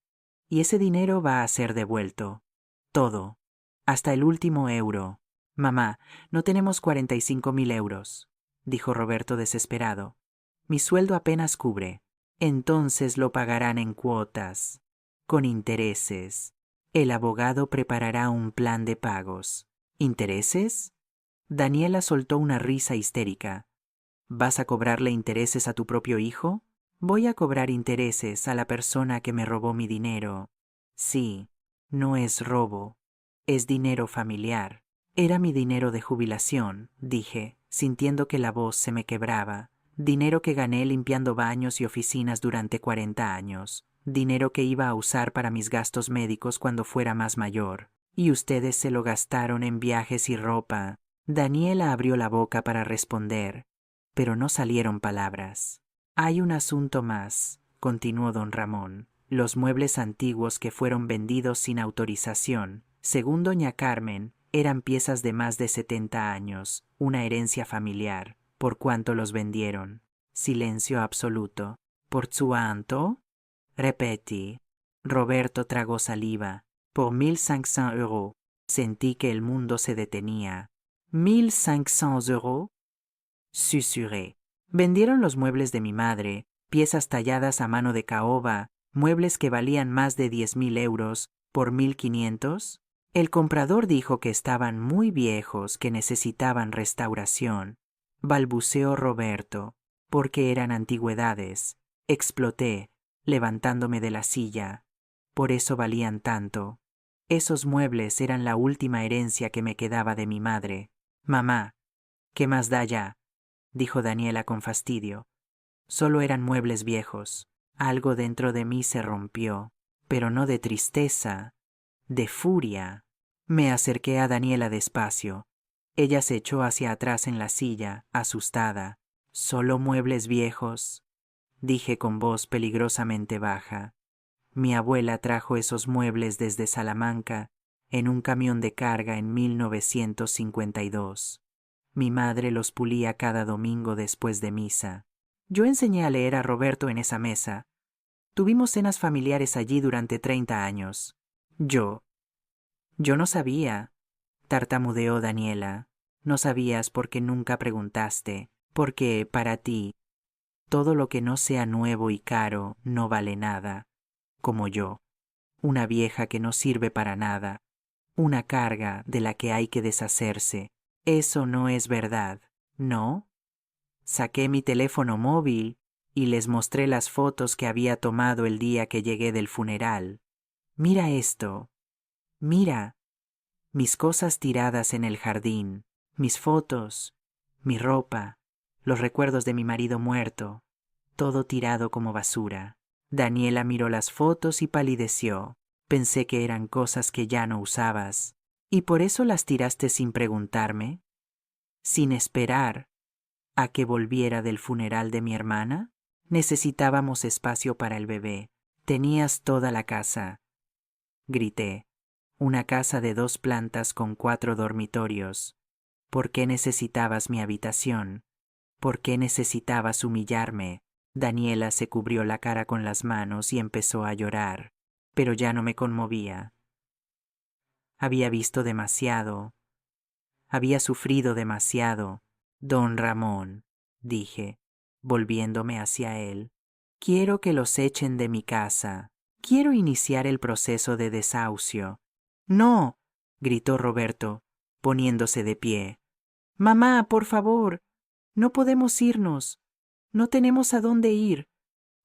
Y ese dinero va a ser devuelto. Todo. Hasta el último euro. Mamá, no tenemos 45.000 euros, dijo Roberto desesperado. Mi sueldo apenas cubre. Entonces lo pagarán en cuotas, con intereses. El abogado preparará un plan de pagos. ¿Intereses? Daniela soltó una risa histérica. ¿Vas a cobrarle intereses a tu propio hijo? Voy a cobrar intereses a la persona que me robó mi dinero. Sí, no es robo, es dinero familiar. Era mi dinero de jubilación, dije, sintiendo que la voz se me quebraba. Dinero que gané limpiando baños y oficinas durante 40 años. Dinero que iba a usar para mis gastos médicos cuando fuera más mayor. Y ustedes se lo gastaron en viajes y ropa. Daniela abrió la boca para responder, pero no salieron palabras. Hay un asunto más, continuó don Ramón. Los muebles antiguos que fueron vendidos sin autorización, según doña Carmen, eran piezas de más de 70 años, una herencia familiar. ¿Por cuánto los vendieron? Silencio absoluto. ¿Por cuánto? Repetí. Roberto tragó saliva. Por 1.500 euros. Sentí que el mundo se detenía. 1.500 euros. Susurré. Vendieron los muebles de mi madre, piezas talladas a mano de caoba, muebles que valían más de 10.000 euros, por 1.500. El comprador dijo que estaban muy viejos, que necesitaban restauración. Balbuceó Roberto, porque eran antigüedades. Exploté, levantándome de la silla. Por eso valían tanto. Esos muebles eran la última herencia que me quedaba de mi madre. Mamá, ¿qué más da ya?, dijo Daniela con fastidio. Solo eran muebles viejos. Algo dentro de mí se rompió, pero no de tristeza, de furia. Me acerqué a Daniela despacio. Ella se echó hacia atrás en la silla, asustada. ¿Solo muebles viejos?, dije con voz peligrosamente baja. Mi abuela trajo esos muebles desde Salamanca en un camión de carga en 1952. Mi madre los pulía cada domingo después de misa. Yo enseñé a leer a Roberto en esa mesa. Tuvimos cenas familiares allí durante 30 años. Yo no sabía, tartamudeó Daniela. No sabías porque nunca preguntaste, porque para ti todo lo que no sea nuevo y caro no vale nada, como yo, una vieja que no sirve para nada, una carga de la que hay que deshacerse. Eso no es verdad, ¿no? Saqué mi teléfono móvil y les mostré las fotos que había tomado el día que llegué del funeral. Mira esto, mira, mis cosas tiradas en el jardín, mis fotos, mi ropa, los recuerdos de mi marido muerto, todo tirado como basura. Daniela miró las fotos y palideció. Pensé que eran cosas que ya no usabas. ¿Y por eso las tiraste sin preguntarme? ¿Sin esperar a que volviera del funeral de mi hermana? Necesitábamos espacio para el bebé. Tenías toda la casa. Grité. Una casa de 2 plantas con 4 dormitorios. ¿Por qué necesitabas mi habitación? ¿Por qué necesitabas humillarme? Daniela se cubrió la cara con las manos y empezó a llorar, pero ya no me conmovía. Había visto demasiado, había sufrido demasiado. Don Ramón, dije, volviéndome hacia él, quiero que los echen de mi casa. Quiero iniciar el proceso de desahucio. No, gritó Roberto, poniéndose de pie. Mamá, por favor, no podemos irnos. No tenemos a dónde ir.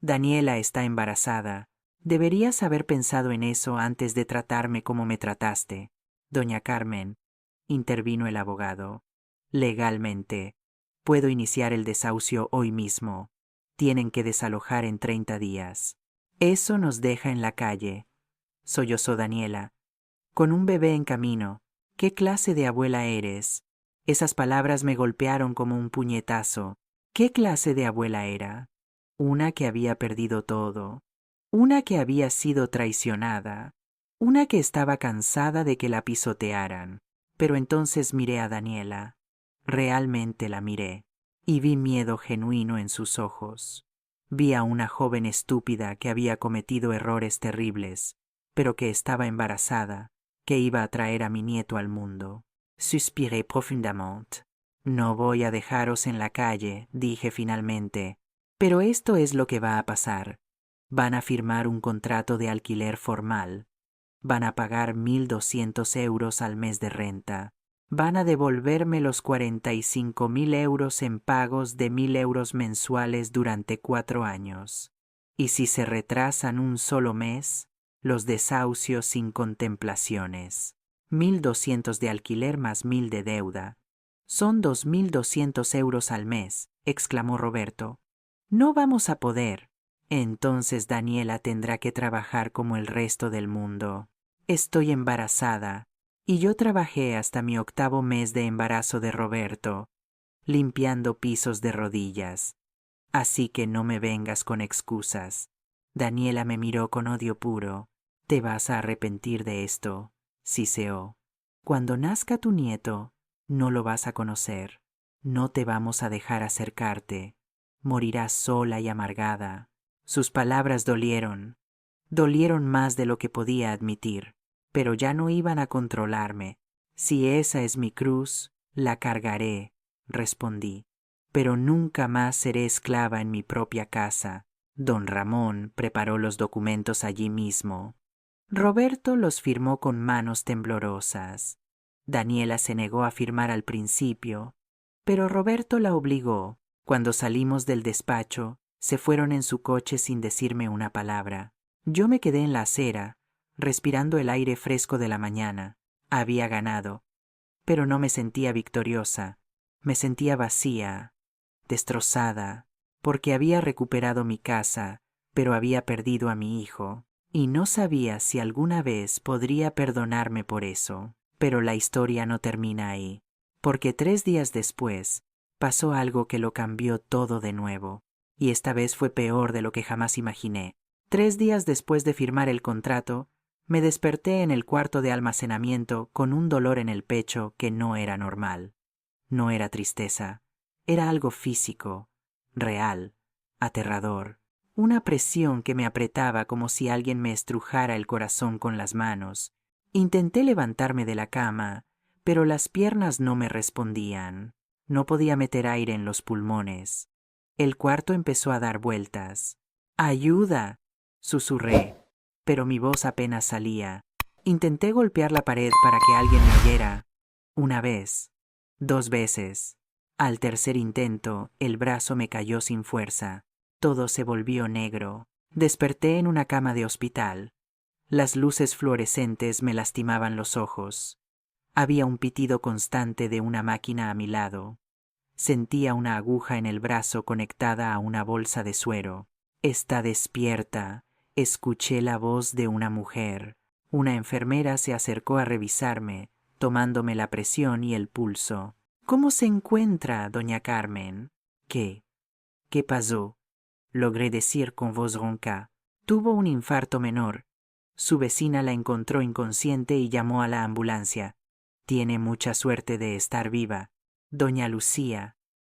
Daniela está embarazada. Deberías haber pensado en eso antes de tratarme como me trataste. Doña Carmen, intervino el abogado. Legalmente, puedo iniciar el desahucio hoy mismo. Tienen que desalojar en 30 días. Eso nos deja en la calle. Sollozó Daniela. Con un bebé en camino. ¿Qué clase de abuela eres? Esas palabras me golpearon como un puñetazo. ¿Qué clase de abuela era? Una que había perdido todo, una que había sido traicionada, una que estaba cansada de que la pisotearan. Pero entonces miré a Daniela, realmente la miré, y vi miedo genuino en sus ojos. Vi a una joven estúpida que había cometido errores terribles, pero que estaba embarazada, que iba a traer a mi nieto al mundo. Suspiré profundamente. No voy a dejaros en la calle, dije finalmente, pero esto es lo que va a pasar. Van a firmar un contrato de alquiler formal. Van a pagar 1.200 euros al mes de renta. Van a devolverme los 45.000 euros en pagos de 1.000 euros mensuales durante 4 años. Y si se retrasan un solo mes, los desahucios sin contemplaciones. 1.200 de alquiler más 1.000 de deuda. Son 2.200 euros al mes, exclamó Roberto. No vamos a poder. Entonces Daniela tendrá que trabajar como el resto del mundo. Estoy embarazada, y yo trabajé hasta mi 8º mes de embarazo de Roberto, limpiando pisos de rodillas. Así que no me vengas con excusas. Daniela me miró con odio puro. Te vas a arrepentir de esto, siseó. Cuando nazca tu nieto, no lo vas a conocer. No te vamos a dejar acercarte. Morirás sola y amargada. Sus palabras dolieron más de lo que podía admitir, pero ya no iban a controlarme. Si esa es mi cruz, la cargaré, respondí, pero nunca más seré esclava en mi propia casa. Don Ramón preparó los documentos allí mismo. Roberto los firmó con manos temblorosas. Daniela se negó a firmar al principio, pero Roberto la obligó. Cuando salimos del despacho, se fueron en su coche sin decirme una palabra. Yo me quedé en la acera, respirando el aire fresco de la mañana. Había ganado, pero no me sentía victoriosa. Me sentía vacía, destrozada, porque había recuperado mi casa, pero había perdido a mi hijo, y no sabía si alguna vez podría perdonarme por eso. Pero la historia no termina ahí, porque 3 días después pasó algo que lo cambió todo de nuevo, y esta vez fue peor de lo que jamás imaginé. 3 días después de firmar el contrato, me desperté en el cuarto de almacenamiento con un dolor en el pecho que no era normal. No era tristeza, era algo físico, real, aterrador. una presión que me apretaba como si alguien me estrujara el corazón con las manos. Intenté levantarme de la cama, pero las piernas no me respondían. No podía meter aire en los pulmones. El cuarto empezó a dar vueltas. ¡Ayuda!, susurré, pero mi voz apenas salía. Intenté golpear la pared para que alguien me oyera. Una vez, 2 veces. Al tercer intento, el brazo me cayó sin fuerza. Todo se volvió negro. Desperté en una cama de hospital. Las luces fluorescentes me lastimaban los ojos. Había un pitido constante de una máquina a mi lado. Sentía una aguja en el brazo conectada a una bolsa de suero. Está despierta. Escuché la voz de una mujer. Una enfermera se acercó a revisarme, tomándome la presión y el pulso. ¿Cómo se encuentra, doña Carmen? ¿Qué? ¿Qué pasó? Logré decir con voz ronca. Tuvo un infarto menor. Su vecina la encontró inconsciente y llamó a la ambulancia. Tiene mucha suerte de estar viva. Doña Lucía,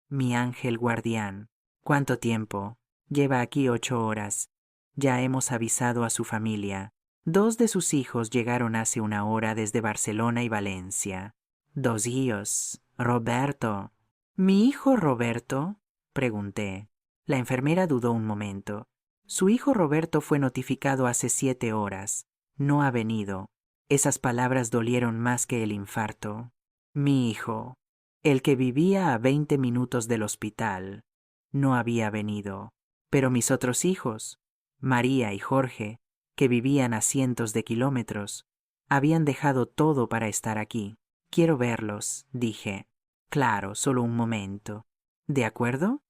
mi ángel guardián. ¿Cuánto tiempo? Lleva aquí 8 horas. Ya hemos avisado a su familia. 2 de sus hijos llegaron hace 1 hora desde Barcelona y Valencia. 2 hijos. Roberto. ¿Mi hijo Roberto? Pregunté. La enfermera dudó un momento. Su hijo Roberto fue notificado hace 7 horas. No ha venido. Esas palabras dolieron más que el infarto. Mi hijo, el que vivía a 20 minutos del hospital, no había venido. Pero mis otros hijos, María y Jorge, que vivían a cientos de kilómetros, habían dejado todo para estar aquí. Quiero verlos, dije. Claro, solo un momento. ¿De acuerdo?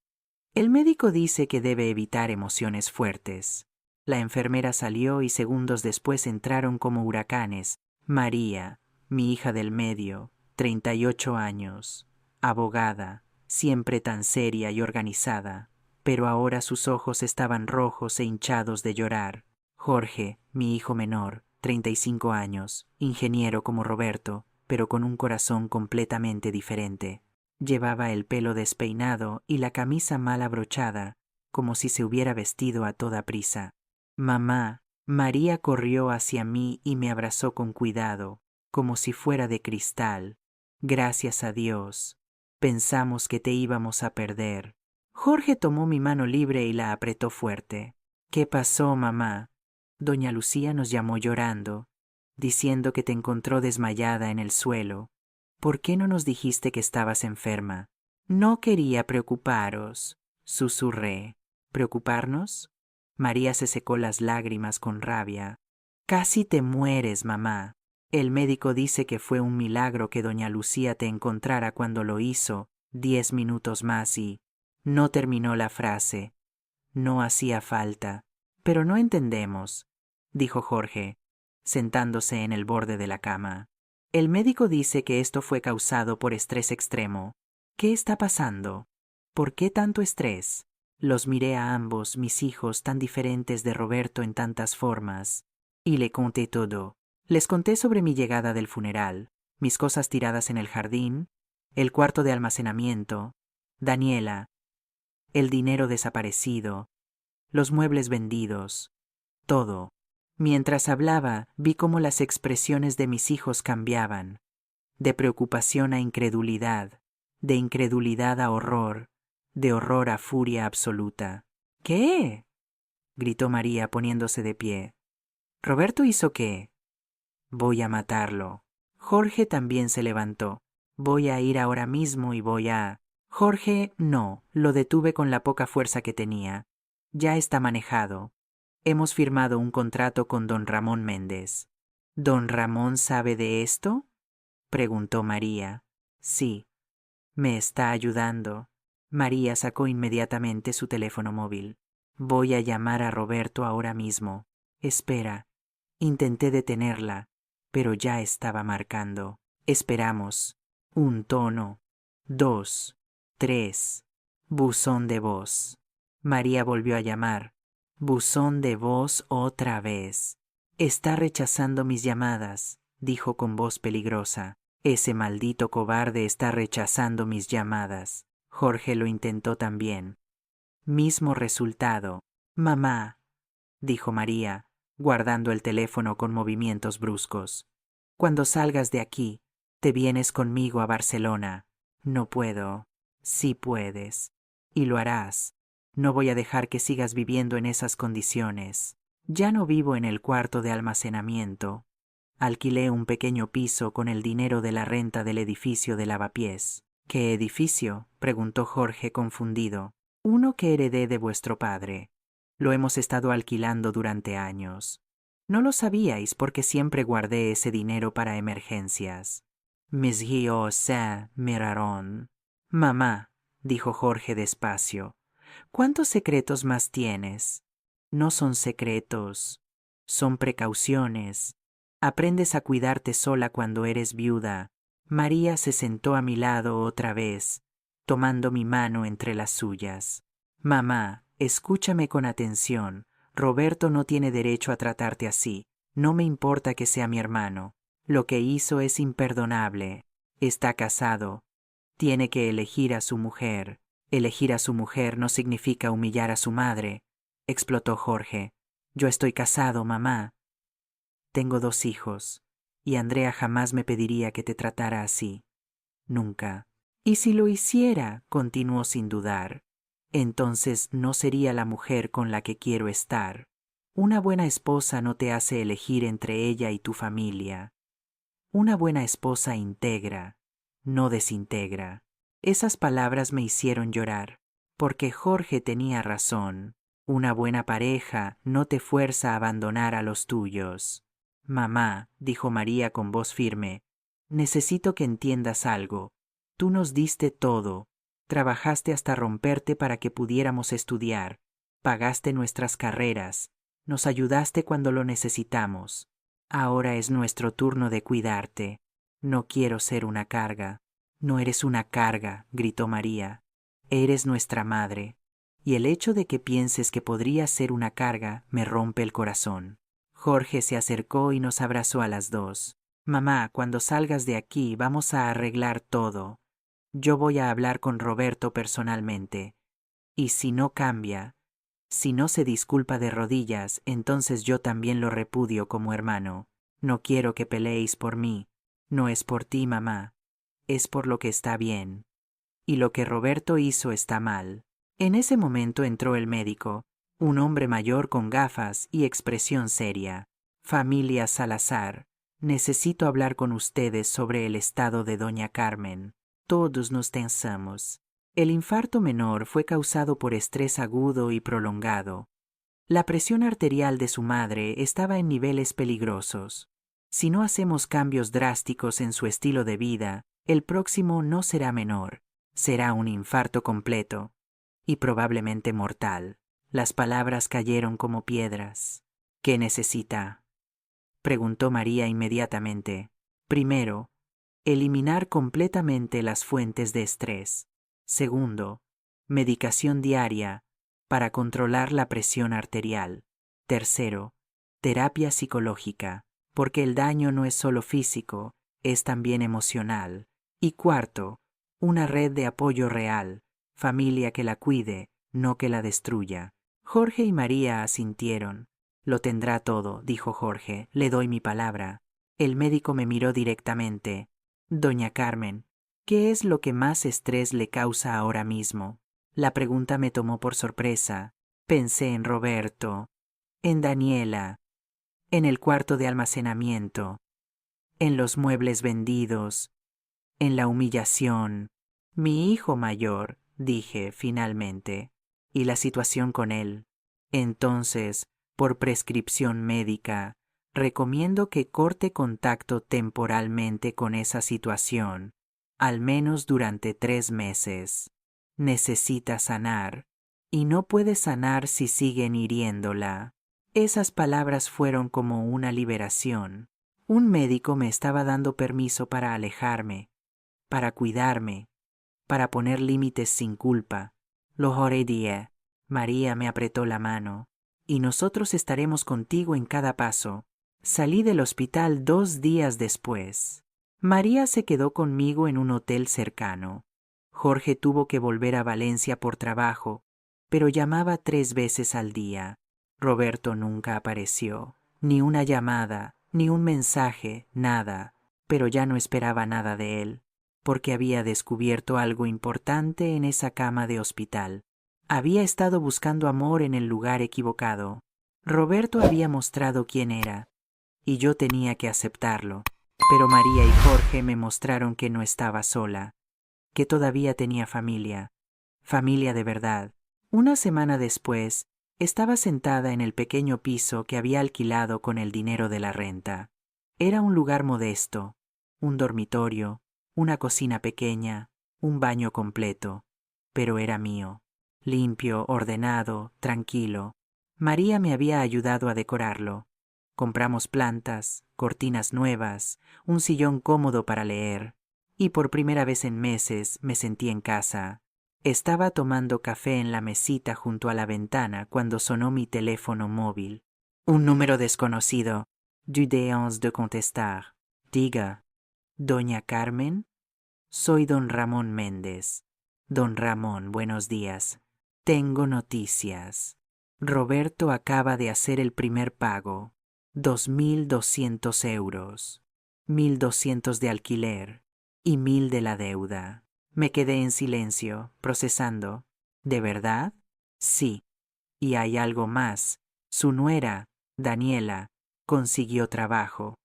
El médico dice que debe evitar emociones fuertes. La enfermera salió y segundos después entraron como huracanes. María, mi hija del medio, 38 años, abogada, siempre tan seria y organizada, pero ahora sus ojos estaban rojos e hinchados de llorar. Jorge, mi hijo menor, 35 años, ingeniero como Roberto, pero con un corazón completamente diferente. Llevaba el pelo despeinado y la camisa mal abrochada, como si se hubiera vestido a toda prisa. Mamá, María corrió hacia mí y me abrazó con cuidado, como si fuera de cristal. Gracias a Dios. Pensamos que te íbamos a perder. Jorge tomó mi mano libre y la apretó fuerte. ¿Qué pasó, mamá? Doña Lucía nos llamó llorando, diciendo que te encontró desmayada en el suelo. ¿Por qué no nos dijiste que estabas enferma? No quería preocuparos, susurré. ¿Preocuparnos? María se secó las lágrimas con rabia. Casi te mueres, mamá. El médico dice que fue un milagro que doña Lucía te encontrara cuando lo hizo, 10 minutos más y... No terminó la frase. No hacía falta. Pero no entendemos, dijo Jorge, sentándose en el borde de la cama. El médico dice que esto fue causado por estrés extremo. ¿Qué está pasando? ¿Por qué tanto estrés? Los miré a ambos, mis hijos tan diferentes de Roberto en tantas formas, y le conté todo. Les conté sobre mi llegada del funeral, mis cosas tiradas en el jardín, el cuarto de almacenamiento, Daniela, el dinero desaparecido, los muebles vendidos, todo. Mientras hablaba, vi cómo las expresiones de mis hijos cambiaban, de preocupación a incredulidad, de incredulidad a horror, de horror a furia absoluta. ¿Qué? Gritó María poniéndose de pie. ¿Roberto hizo qué? Voy a matarlo. Jorge también se levantó. Voy a ir ahora mismo y voy a... Jorge, no, lo detuve con la poca fuerza que tenía. Ya está manejado. Hemos firmado un contrato con don Ramón Méndez. ¿Don Ramón sabe de esto? Preguntó María. Sí. Me está ayudando. María sacó inmediatamente su teléfono móvil. Voy a llamar a Roberto ahora mismo. Espera. Intenté detenerla, pero ya estaba marcando. Esperamos. 1 tono. 2, 3. Buzón de voz. María volvió a llamar. Buzón de voz otra vez. Está rechazando mis llamadas, dijo con voz peligrosa. Ese maldito cobarde está rechazando mis llamadas. Jorge lo intentó también. Mismo resultado. Mamá, dijo María, guardando el teléfono con movimientos bruscos. Cuando salgas de aquí, te vienes conmigo a Barcelona. No puedo. Sí puedes. Y lo harás. No voy a dejar que sigas viviendo en esas condiciones. Ya no vivo en el cuarto de almacenamiento. Alquilé un pequeño piso con el dinero de la renta del edificio de Lavapiés. ¿Qué edificio?, preguntó Jorge confundido. Uno que heredé de vuestro padre. Lo hemos estado alquilando durante años. No lo sabíais porque siempre guardé ese dinero para emergencias. Mis hijos se miraron. Mamá, dijo Jorge despacio, ¿cuántos secretos más tienes? No son secretos, son precauciones. Aprendes a cuidarte sola cuando eres viuda. María se sentó a mi lado otra vez, tomando mi mano entre las suyas. Mamá, escúchame con atención. Roberto no tiene derecho a tratarte así. No me importa que sea mi hermano. Lo que hizo es imperdonable. Está casado. Tiene que elegir a su mujer. Elegir a su mujer no significa humillar a su madre, explotó Jorge. Yo estoy casado, mamá. Tengo 2 hijos, y Andrea jamás me pediría que te tratara así. Nunca. Y si lo hiciera, continuó sin dudar, entonces no sería la mujer con la que quiero estar. Una buena esposa no te hace elegir entre ella y tu familia. Una buena esposa integra, no desintegra. Esas palabras me hicieron llorar, porque Jorge tenía razón. Una buena pareja no te fuerza a abandonar a los tuyos. Mamá, dijo María con voz firme, necesito que entiendas algo. Tú nos diste todo. Trabajaste hasta romperte para que pudiéramos estudiar. Pagaste nuestras carreras. Nos ayudaste cuando lo necesitamos. Ahora es nuestro turno de cuidarte. No quiero ser una carga. No eres una carga, gritó María. Eres nuestra madre. Y el hecho de que pienses que podría ser una carga me rompe el corazón. Jorge se acercó y nos abrazó a las 2. Mamá, cuando salgas de aquí vamos a arreglar todo. Yo voy a hablar con Roberto personalmente. Y si no cambia, si no se disculpa de rodillas, entonces yo también lo repudio como hermano. No quiero que peleéis por mí. No es por ti, mamá. Es por lo que está bien. Y lo que Roberto hizo está mal. En ese momento entró el médico, un hombre mayor con gafas y expresión seria. Familia Salazar, necesito hablar con ustedes sobre el estado de doña Carmen. Todos nos tensamos. El infarto menor fue causado por estrés agudo y prolongado. La presión arterial de su madre estaba en niveles peligrosos. Si no hacemos cambios drásticos en su estilo de vida, el próximo no será menor, será un infarto completo y probablemente mortal. Las palabras cayeron como piedras. ¿Qué necesita?, preguntó María inmediatamente. Primero, eliminar completamente las fuentes de estrés. Segundo, medicación diaria para controlar la presión arterial. Tercero, terapia psicológica, porque el daño no es solo físico, es también emocional. Y cuarto, una red de apoyo real, familia que la cuide, no que la destruya. Jorge y María asintieron. Lo tendrá todo, dijo Jorge, le doy mi palabra. El médico me miró directamente. Doña Carmen, ¿qué es lo que más estrés le causa ahora mismo? La pregunta me tomó por sorpresa. Pensé en Roberto, en Daniela, en el cuarto de almacenamiento, en los muebles vendidos, en la humillación. Mi hijo mayor, dije finalmente, y la situación con él. Entonces, por prescripción médica, recomiendo que corte contacto temporalmente con esa situación, al menos durante 3 meses. Necesita sanar, y no puede sanar si siguen hiriéndola. Esas palabras fueron como una liberación. Un médico me estaba dando permiso para alejarme, para cuidarme, para poner límites sin culpa. Lo oiré. María me apretó la mano. Y nosotros estaremos contigo en cada paso. Salí del hospital 2 días después. María se quedó conmigo en un hotel cercano. Jorge tuvo que volver a Valencia por trabajo, pero llamaba 3 veces al día. Roberto nunca apareció. Ni una llamada, ni un mensaje, nada. Pero ya no esperaba nada de él, porque había descubierto algo importante en esa cama de hospital. Había estado buscando amor en el lugar equivocado. Roberto había mostrado quién era, y yo tenía que aceptarlo. Pero María y Jorge me mostraron que no estaba sola, que todavía tenía familia, familia de verdad. Una semana después, estaba sentada en el pequeño piso que había alquilado con el dinero de la renta. Era un lugar modesto, un dormitorio, una cocina pequeña, un baño completo, pero era mío, limpio, ordenado, tranquilo. María me había ayudado a decorarlo. Compramos plantas, cortinas nuevas, un sillón cómodo para leer, y por primera vez en meses me sentí en casa. Estaba tomando café en la mesita junto a la ventana cuando sonó mi teléfono móvil. Un número desconocido. Du déance de contestar. Diga, ¿Doña Carmen? Soy don Ramón Méndez. Don Ramón, buenos días. Tengo noticias. Roberto acaba de hacer el primer pago. 2.200 euros. 1.200 de alquiler y 1.000 de la deuda. Me quedé en silencio, procesando. ¿De verdad? Sí. Y hay algo más. Su nuera, Daniela, consiguió trabajo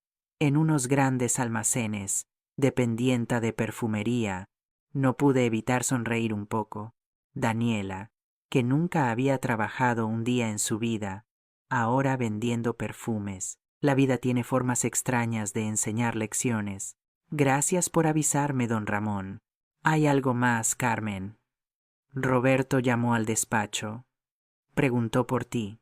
en unos grandes almacenes, dependienta de perfumería. No pude evitar sonreír un poco. Daniela, que nunca había trabajado un día en su vida, ahora vendiendo perfumes. La vida tiene formas extrañas de enseñar lecciones. Gracias por avisarme, don Ramón. Hay algo más, Carmen. Roberto llamó al despacho. Preguntó por ti.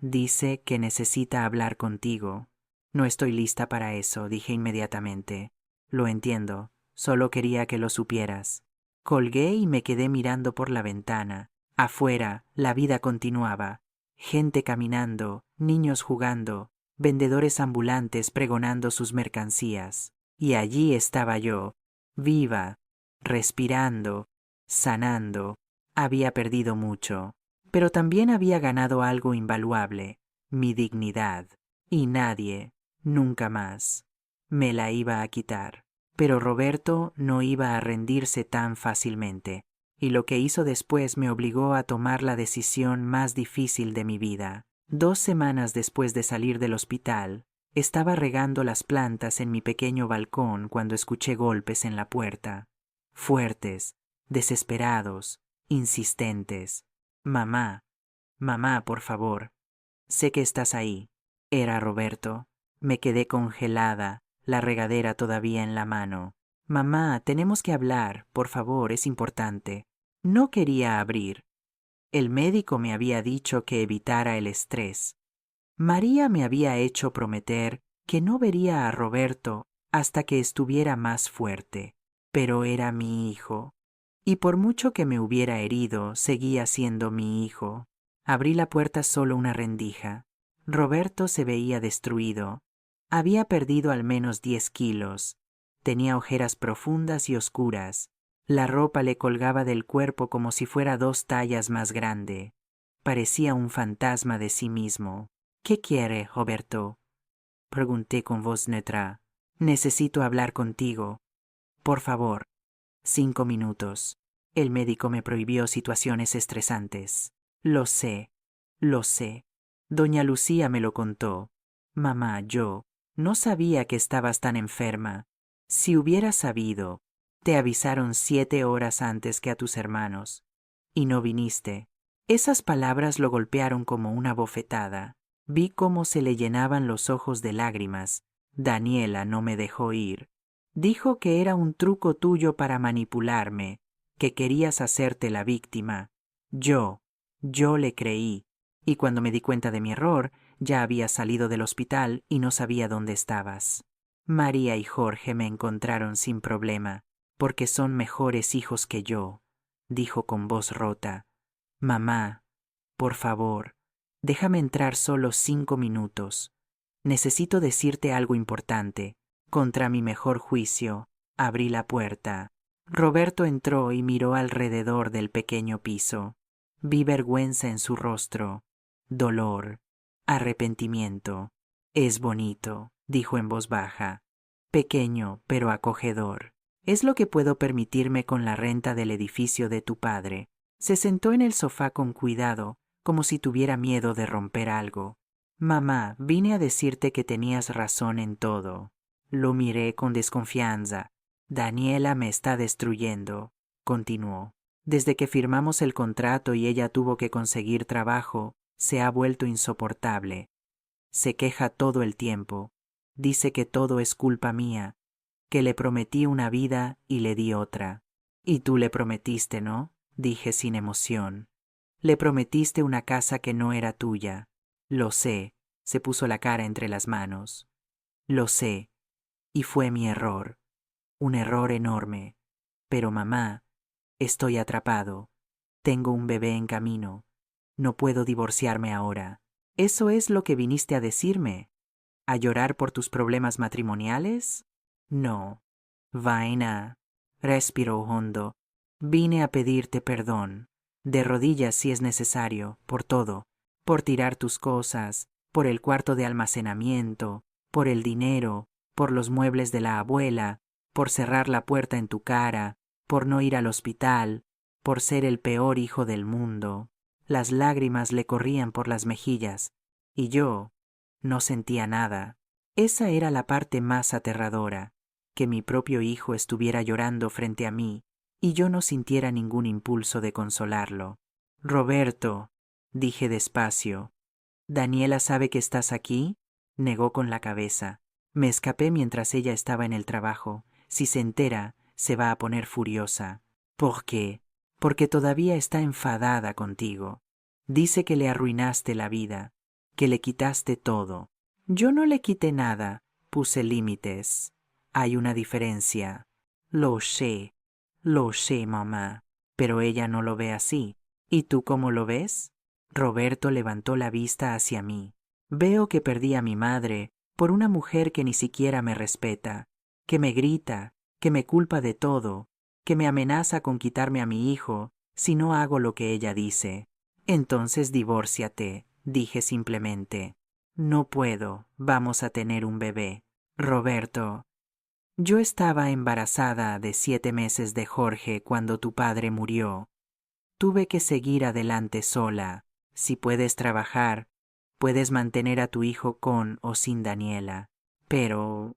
Dice que necesita hablar contigo. No estoy lista para eso, dije inmediatamente. Lo entiendo, solo quería que lo supieras. Colgué y me quedé mirando por la ventana. Afuera, la vida continuaba. Gente caminando, niños jugando, vendedores ambulantes pregonando sus mercancías. Y allí estaba yo, viva, respirando, sanando. Había perdido mucho, pero también había ganado algo invaluable, mi dignidad. Y nadie, nunca más, me la iba a quitar. Pero Roberto no iba a rendirse tan fácilmente, y lo que hizo después me obligó a tomar la decisión más difícil de mi vida. 2 semanas después de salir del hospital, estaba regando las plantas en mi pequeño balcón cuando escuché golpes en la puerta. Fuertes, desesperados, insistentes. Mamá, mamá, por favor. Sé que estás ahí. Era Roberto. Me quedé congelada, la regadera todavía en la mano. Mamá, tenemos que hablar, por favor, es importante. No quería abrir. El médico me había dicho que evitara el estrés. María me había hecho prometer que no vería a Roberto hasta que estuviera más fuerte. Pero era mi hijo. Y por mucho que me hubiera herido, seguía siendo mi hijo. Abrí la puerta solo una rendija. Roberto se veía destruido. Había perdido al menos 10 kilos. Tenía ojeras profundas y oscuras. La ropa le colgaba del cuerpo como si fuera 2 tallas más grande. Parecía un fantasma de sí mismo. ¿Qué quiere, Roberto? Pregunté con voz neutra. Necesito hablar contigo. Por favor. 5 minutos. El médico me prohibió situaciones estresantes. Lo sé, lo sé. Doña Lucía me lo contó. Mamá, yo no sabía que estabas tan enferma. Si hubiera sabido, te avisaron 7 horas antes que a tus hermanos. Y no viniste. Esas palabras lo golpearon como una bofetada. Vi cómo se le llenaban los ojos de lágrimas. Daniela no me dejó ir. Dijo que era un truco tuyo para manipularme, que querías hacerte la víctima. Yo le creí, y cuando me di cuenta de mi error, ya había salido del hospital y no sabía dónde estabas. María y Jorge me encontraron sin problema, porque son mejores hijos que yo, dijo con voz rota. Mamá, por favor, déjame entrar solo 5 minutos. Necesito decirte algo importante. Contra mi mejor juicio, abrí la puerta. Roberto entró y miró alrededor del pequeño piso. Vi vergüenza en su rostro, dolor, arrepentimiento. Es bonito, dijo en voz baja, pequeño pero acogedor. Es lo que puedo permitirme con la renta del edificio de tu padre. Se sentó en el sofá con cuidado, como si tuviera miedo de romper algo. Mamá, vine a decirte que tenías razón en todo. Lo miré con desconfianza. Daniela me está destruyendo, continuó. Desde que firmamos el contrato y ella tuvo que conseguir trabajo, se ha vuelto insoportable. Se queja todo el tiempo. Dice que todo es culpa mía, que le prometí una vida y le di otra. Y tú le prometiste, ¿no? Dije sin emoción. Le prometiste una casa que no era tuya. Lo sé, se puso la cara entre las manos. Lo sé, y fue mi error. Un error enorme. Pero mamá, estoy atrapado. Tengo un bebé en camino. No puedo divorciarme ahora. ¿Eso es lo que viniste a decirme? ¿A llorar por tus problemas matrimoniales? No. Vaina. Respiró hondo. Vine a pedirte perdón. De rodillas si es necesario, por todo. Por tirar tus cosas, por el cuarto de almacenamiento, por el dinero, por los muebles de la abuela, por cerrar la puerta en tu cara, por no ir al hospital, por ser el peor hijo del mundo. Las lágrimas le corrían por las mejillas, y yo no sentía nada. Esa era la parte más aterradora, que mi propio hijo estuviera llorando frente a mí y yo no sintiera ningún impulso de consolarlo. Roberto, dije despacio. ¿Daniela sabe que estás aquí? Negó con la cabeza. Me escapé mientras ella estaba en el trabajo. Si se entera, se va a poner furiosa. ¿Por qué? Porque todavía está enfadada contigo. Dice que le arruinaste la vida, que le quitaste todo. Yo no le quité nada, puse límites. Hay una diferencia. Lo sé, mamá, pero ella no lo ve así. ¿Y tú cómo lo ves? Roberto levantó la vista hacia mí. Veo que perdí a mi madre por una mujer que ni siquiera me respeta, que me grita, que me culpa de todo, que me amenaza con quitarme a mi hijo si no hago lo que ella dice. Entonces divórciate, dije simplemente. No puedo, vamos a tener un bebé. Roberto, yo estaba embarazada de 7 meses de Jorge cuando tu padre murió. Tuve que seguir adelante sola. Si puedes trabajar, puedes mantener a tu hijo con o sin Daniela. Pero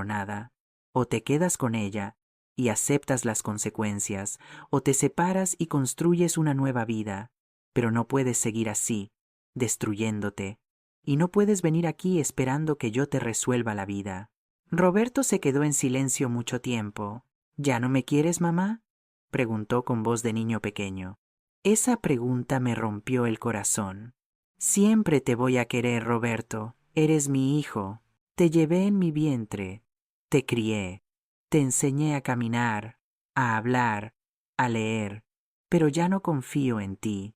nada. O te quedas con ella y aceptas las consecuencias, o te separas y construyes una nueva vida. Pero no puedes seguir así, destruyéndote. Y no puedes venir aquí esperando que yo te resuelva la vida. Roberto se quedó en silencio mucho tiempo. ¿Ya no me quieres, mamá? Preguntó con voz de niño pequeño. Esa pregunta me rompió el corazón. Siempre te voy a querer, Roberto. Eres mi hijo. Te llevé en mi vientre. Te crié. Te enseñé a caminar, a hablar, a leer. Pero ya no confío en ti.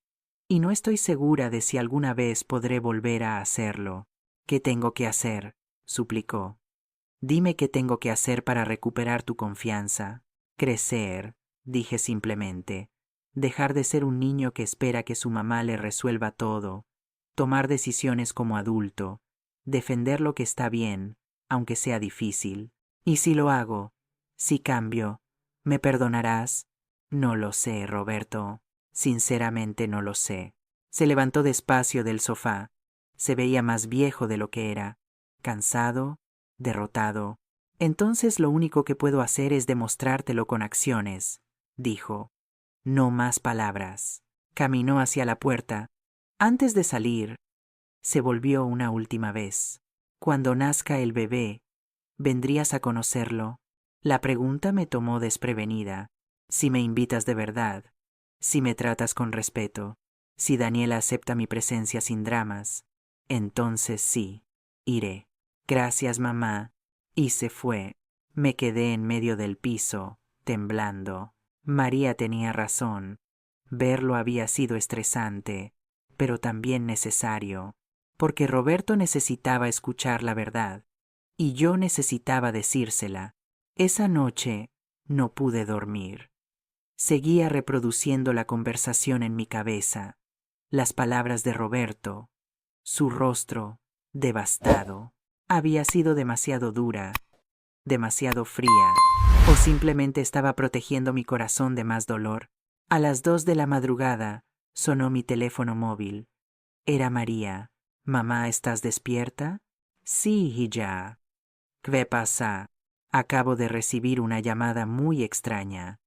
Y no estoy segura de si alguna vez podré volver a hacerlo. ¿Qué tengo que hacer? Suplicó. Dime qué tengo que hacer para recuperar tu confianza. Crecer, dije simplemente. Dejar de ser un niño que espera que su mamá le resuelva todo. Tomar decisiones como adulto. Defender lo que está bien, aunque sea difícil. ¿Y si lo hago? Si cambio, ¿me perdonarás? No lo sé, Roberto. Sinceramente no lo sé. Se levantó despacio del sofá. Se veía más viejo de lo que era. Cansado, derrotado. Entonces lo único que puedo hacer es demostrártelo con acciones, dijo. No más palabras. Caminó hacia la puerta. Antes de salir, se volvió una última vez. Cuando nazca el bebé, ¿vendrías a conocerlo? La pregunta me tomó desprevenida. Si me invitas de verdad, si me tratas con respeto, si Daniela acepta mi presencia sin dramas, entonces sí, iré. Gracias, mamá. Y se fue. Me quedé en medio del piso, temblando. María tenía razón. Verlo había sido estresante, pero también necesario, porque Roberto necesitaba escuchar la verdad, y yo necesitaba decírsela. Esa noche no pude dormir. Seguía reproduciendo la conversación en mi cabeza, las palabras de Roberto, su rostro, devastado. Había sido demasiado dura, demasiado fría, o simplemente estaba protegiendo mi corazón de más dolor. A las 2 de la madrugada sonó mi teléfono móvil. Era María. «Mamá, ¿estás despierta?» «Sí, hija». «¿Qué pasa?» Acabo de recibir una llamada muy extraña,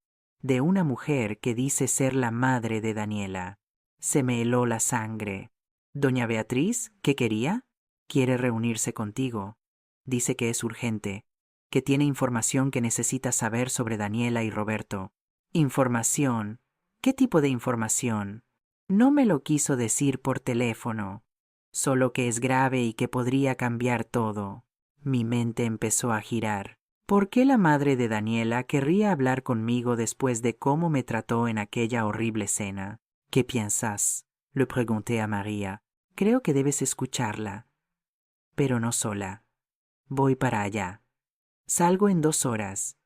de una mujer que dice ser la madre de Daniela. Se me heló la sangre. «¿Doña Beatriz? ¿Qué quería?» «Quiere reunirse contigo. Dice que es urgente, que tiene información que necesita saber sobre Daniela y Roberto». «¿Información? ¿Qué tipo de información?» No me lo quiso decir por teléfono, solo que es grave y que podría cambiar todo. Mi mente empezó a girar. ¿Por qué la madre de Daniela querría hablar conmigo después de cómo me trató en aquella horrible cena? «¿Qué piensas?», le pregunté a María. «Creo que debes escucharla». «Pero no sola. Voy para allá. Salgo en 2 horas.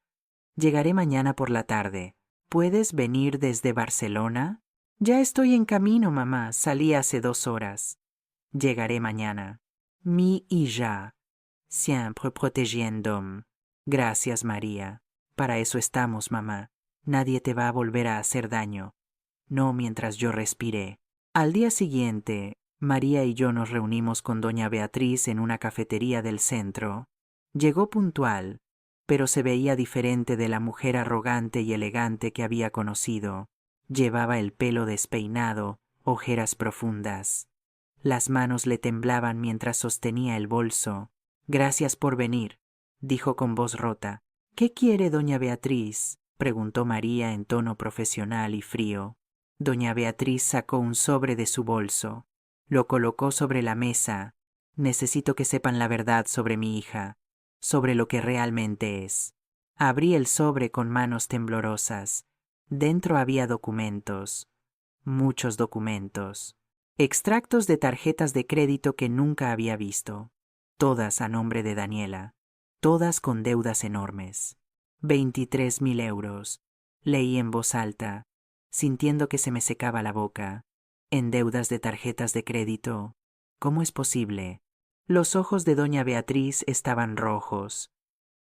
Llegaré mañana por la tarde. ¿Puedes venir desde Barcelona?» «Ya estoy en camino, mamá. Salí hace 2 horas. Llegaré mañana». «Mi hija, siempre protegiéndome». «Gracias, María. Para eso estamos, mamá. Nadie te va a volver a hacer daño. No mientras yo respire». Al día siguiente, María y yo nos reunimos con doña Beatriz en una cafetería del centro. Llegó puntual, pero se veía diferente de la mujer arrogante y elegante que había conocido. Llevaba el pelo despeinado, ojeras profundas. Las manos le temblaban mientras sostenía el bolso. «Gracias por venir», dijo con voz rota. «¿Qué quiere doña Beatriz?», preguntó María en tono profesional y frío. Doña Beatriz sacó un sobre de su bolso. Lo colocó sobre la mesa. «Necesito que sepan la verdad sobre mi hija, sobre lo que realmente es». Abrí el sobre con manos temblorosas. Dentro había documentos, muchos documentos, extractos de tarjetas de crédito que nunca había visto, todas a nombre de Daniela, todas con deudas enormes. 23.000 euros, leí en voz alta, sintiendo que se me secaba la boca. ¿En deudas de tarjetas de crédito? ¿Cómo es posible? Los ojos de doña Beatriz estaban rojos.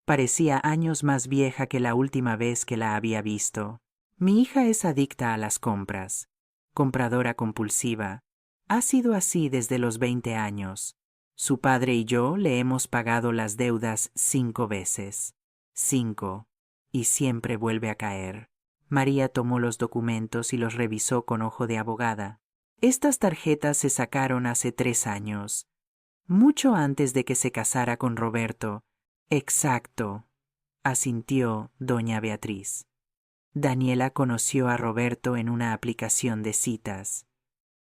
Parecía años más vieja que la última vez que la había visto. «Mi hija es adicta a las compras, compradora compulsiva. Ha sido así desde los 20 años. Su padre y yo le hemos pagado las deudas 5 veces. 5. Y siempre vuelve a caer». María tomó los documentos y los revisó con ojo de abogada. «Estas tarjetas se sacaron hace 3 años, mucho antes de que se casara con Roberto». «Exacto», asintió doña Beatriz. «Daniela conoció a Roberto en una aplicación de citas,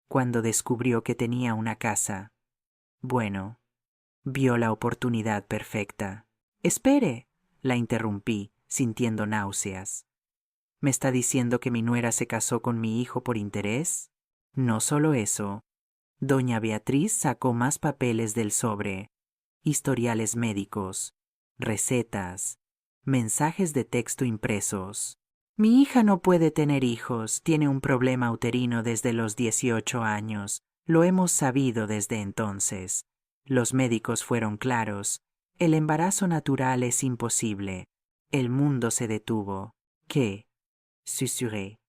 cuando descubrió que tenía una casa. Bueno, vio la oportunidad perfecta». «Espere», la interrumpí, sintiendo náuseas. «¿Me está diciendo que mi nuera se casó con mi hijo por interés?» «No solo eso». Doña Beatriz sacó más papeles del sobre, historiales médicos, recetas, mensajes de texto impresos. «Mi hija no puede tener hijos, tiene un problema uterino desde los 18 años, lo hemos sabido desde entonces. Los médicos fueron claros, el embarazo natural es imposible. El mundo se detuvo». «¿Qué?», susurré.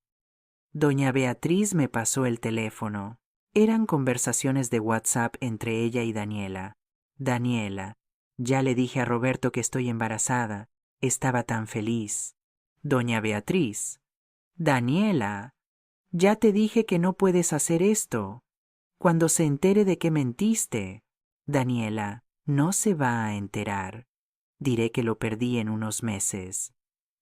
Doña Beatriz me pasó el teléfono. Eran conversaciones de WhatsApp entre ella y Daniela. «Daniela, ya le dije a Roberto que estoy embarazada. Estaba tan feliz». «Doña Beatriz». «Daniela, ya te dije que no puedes hacer esto. Cuando se entere de que mentiste». «Daniela, no se va a enterar. Diré que lo perdí en unos meses.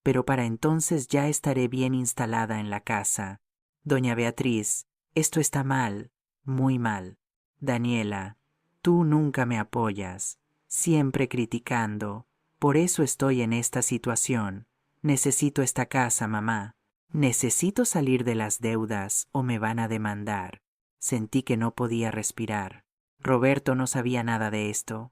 Pero para entonces ya estaré bien instalada en la casa». «Doña Beatriz, esto está mal, muy mal». «Daniela, tú nunca me apoyas, siempre criticando. Por eso estoy en esta situación. Necesito esta casa, mamá. Necesito salir de las deudas o me van a demandar». Sentí que no podía respirar. Roberto no sabía nada de esto.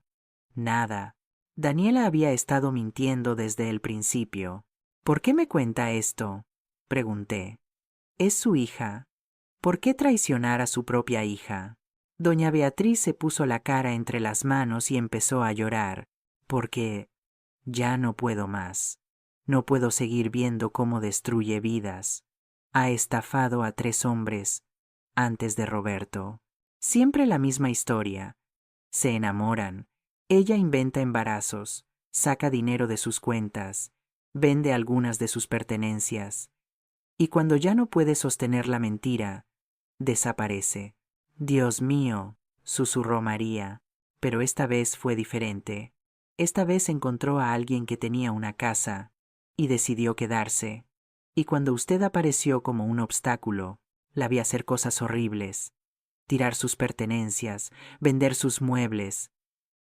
Nada. Daniela había estado mintiendo desde el principio. «¿Por qué me cuenta esto?». pregunté. Es su hija. ¿Por qué traicionar a su propia hija? Doña Beatriz se puso la cara entre las manos y empezó a llorar, porque ya no puedo más. No puedo seguir viendo cómo destruye vidas. Ha estafado a 3 hombres antes de Roberto. Siempre la misma historia. Se enamoran. Ella inventa embarazos, saca dinero de sus cuentas, vende algunas de sus pertenencias. Y cuando ya no puede sostener la mentira, desaparece. Dios mío, susurró María, pero esta vez fue diferente. Esta vez encontró a alguien que tenía una casa y decidió quedarse. Y cuando usted apareció como un obstáculo, la vi hacer cosas horribles, tirar sus pertenencias, vender sus muebles,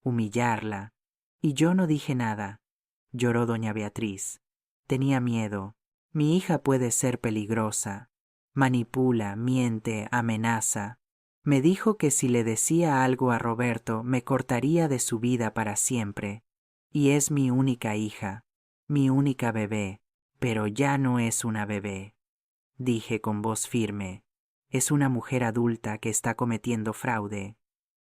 humillarla. Y yo no dije nada. Lloró doña Beatriz. Tenía miedo. Mi hija puede ser peligrosa. Manipula, miente, amenaza. Me dijo que si le decía algo a Roberto me cortaría de su vida para siempre. Y es mi única hija, mi única bebé, pero ya no es una bebé. Dije con voz firme. Es una mujer adulta que está cometiendo fraude.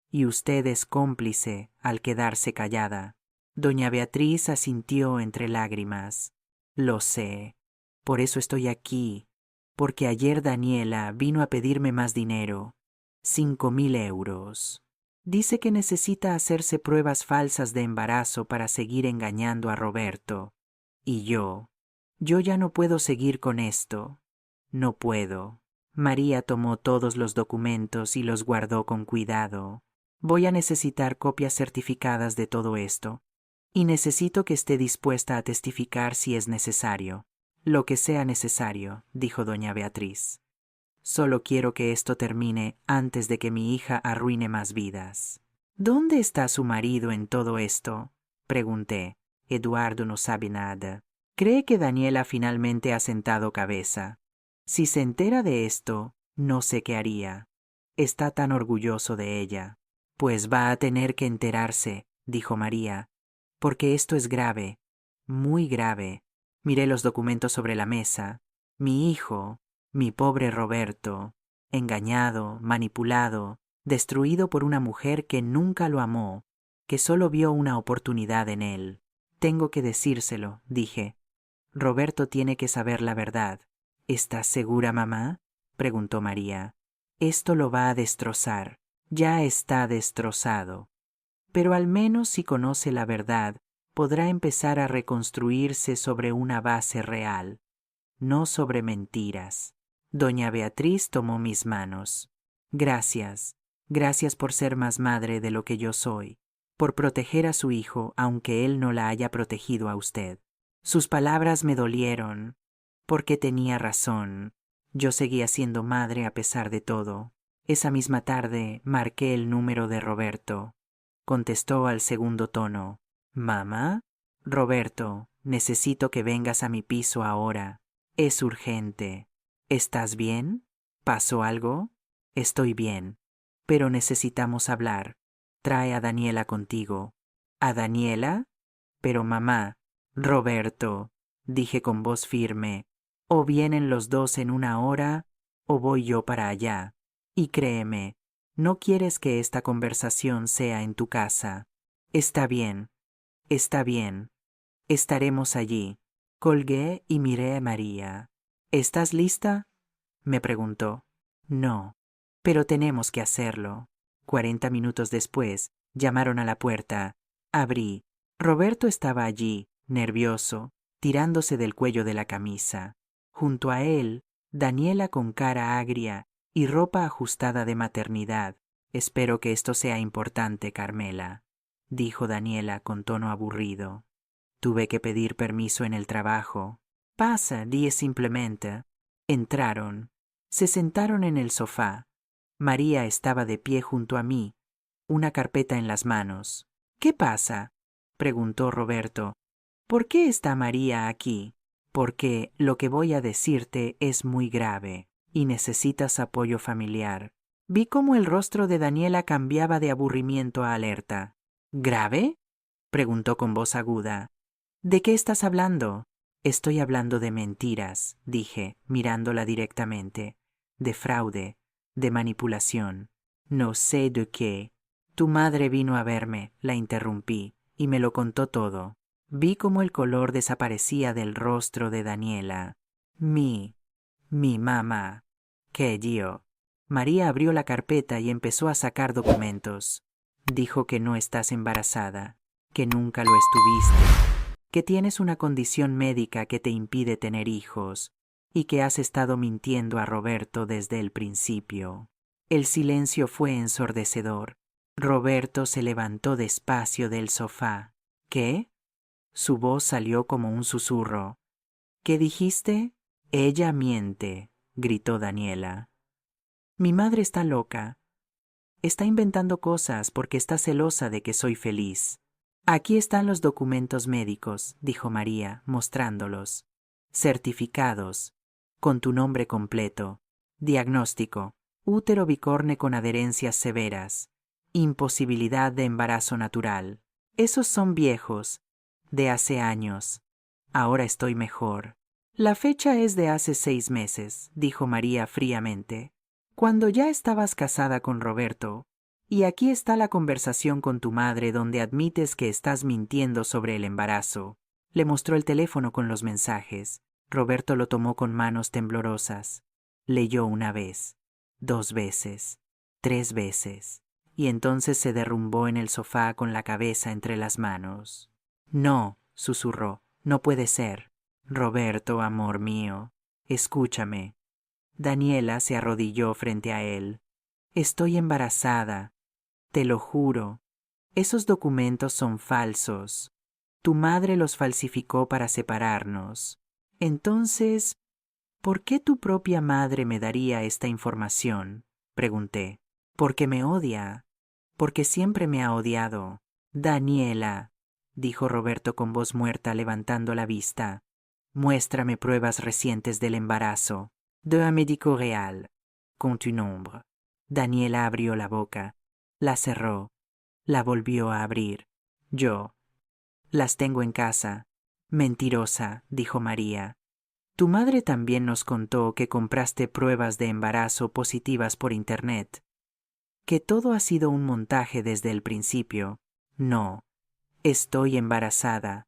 Y usted es cómplice al quedarse callada. Doña Beatriz asintió entre lágrimas. Lo sé. Por eso estoy aquí. Porque ayer Daniela vino a pedirme más dinero. 5.000 euros. Dice que necesita hacerse pruebas falsas de embarazo para seguir engañando a Roberto. Y yo ya no puedo seguir con esto. No puedo. María tomó todos los documentos y los guardó con cuidado. Voy a necesitar copias certificadas de todo esto. Y necesito que esté dispuesta a testificar si es necesario. Lo que sea necesario, dijo doña Beatriz. Solo quiero que esto termine antes de que mi hija arruine más vidas. ¿Dónde está su marido en todo esto? Pregunté. Eduardo no sabe nada. Cree que Daniela finalmente ha sentado cabeza. Si se entera de esto, no sé qué haría. Está tan orgulloso de ella. Pues va a tener que enterarse, dijo María, porque esto es grave, muy grave. Miré los documentos sobre la mesa. Mi hijo, mi pobre Roberto, engañado, manipulado, destruido por una mujer que nunca lo amó, que solo vio una oportunidad en él. Tengo que decírselo, dije. Roberto tiene que saber la verdad. ¿Estás segura, mamá? Preguntó María. Esto lo va a destrozar. Ya está destrozado. Pero al menos si conoce la verdad, podrá empezar a reconstruirse sobre una base real, no sobre mentiras. Doña Beatriz tomó mis manos. Gracias, gracias por ser más madre de lo que yo soy, por proteger a su hijo aunque él no la haya protegido a usted. Sus palabras me dolieron, porque tenía razón. Yo seguía siendo madre a pesar de todo. Esa misma tarde marqué el número de Roberto. Contestó al segundo tono. ¿Mamá? Roberto, necesito que vengas a mi piso ahora. Es urgente. ¿Estás bien? ¿Pasó algo? Estoy bien, pero necesitamos hablar. Trae a Daniela contigo. ¿A Daniela? Pero mamá, Roberto, dije con voz firme, o vienen los dos en una hora, o voy yo para allá. Y créeme, no quieres que esta conversación sea en tu casa. Está bien, está bien. Estaremos allí. Colgué y miré a María. ¿Estás lista? Me preguntó. No, pero tenemos que hacerlo. 40 minutos después, llamaron a la puerta. Abrí. Roberto estaba allí, nervioso, tirándose del cuello de la camisa. Junto a él, Daniela con cara agria y ropa ajustada de maternidad. Espero que esto sea importante, Carmela, dijo Daniela con tono aburrido. Tuve que pedir permiso en el trabajo. Pasa, di simplemente. Entraron. Se sentaron en el sofá. María estaba de pie junto a mí, una carpeta en las manos. ¿Qué pasa? Preguntó Roberto. ¿Por qué está María aquí? Porque lo que voy a decirte es muy grave y necesitas apoyo familiar. Vi cómo el rostro de Daniela cambiaba de aburrimiento a alerta. ¿Grave? Preguntó con voz aguda. ¿De qué estás hablando? Estoy hablando de mentiras, dije, mirándola directamente, de fraude, de manipulación. No sé de qué. Tu madre vino a verme, la interrumpí, y me lo contó todo. Vi cómo el color desaparecía del rostro de Daniela. Mi mamá. ¿Qué yo? María abrió la carpeta y empezó a sacar documentos. Dijo que no estás embarazada, que nunca lo estuviste, que tienes una condición médica que te impide tener hijos y que has estado mintiendo a Roberto desde el principio. El silencio fue ensordecedor. Roberto se levantó despacio del sofá. ¿Qué? Su voz salió como un susurro. ¿Qué dijiste? Ella miente, gritó Daniela. Mi madre está loca. Está inventando cosas porque está celosa de que soy feliz. Aquí están los documentos médicos, dijo María, mostrándolos. Certificados, con tu nombre completo. Diagnóstico: útero bicorne con adherencias severas. Imposibilidad de embarazo natural. Esos son viejos, de hace años. Ahora estoy mejor. La fecha es de hace 6 meses, dijo María fríamente, cuando ya estabas casada con Roberto. Y aquí está la conversación con tu madre donde admites que estás mintiendo sobre el embarazo. Le mostró el teléfono con los mensajes. Roberto lo tomó con manos temblorosas. Leyó una vez, 2 veces, 3 veces, y entonces se derrumbó en el sofá con la cabeza entre las manos. No, susurró, no puede ser. Roberto, amor mío, escúchame. Daniela se arrodilló frente a él. Estoy embarazada. Te lo juro. Esos documentos son falsos. Tu madre los falsificó para separarnos. Entonces, ¿por qué tu propia madre me daría esta información? Pregunté. Porque me odia. Porque siempre me ha odiado. Daniela, dijo Roberto con voz muerta levantando la vista. Muéstrame pruebas recientes del embarazo. De un médico real. Con tu nombre. Daniela abrió la boca. La cerró. La volvió a abrir. Yo. Las tengo en casa. Mentirosa, dijo María. Tu madre también nos contó que compraste pruebas de embarazo positivas por internet. Que todo ha sido un montaje desde el principio. No. Estoy embarazada.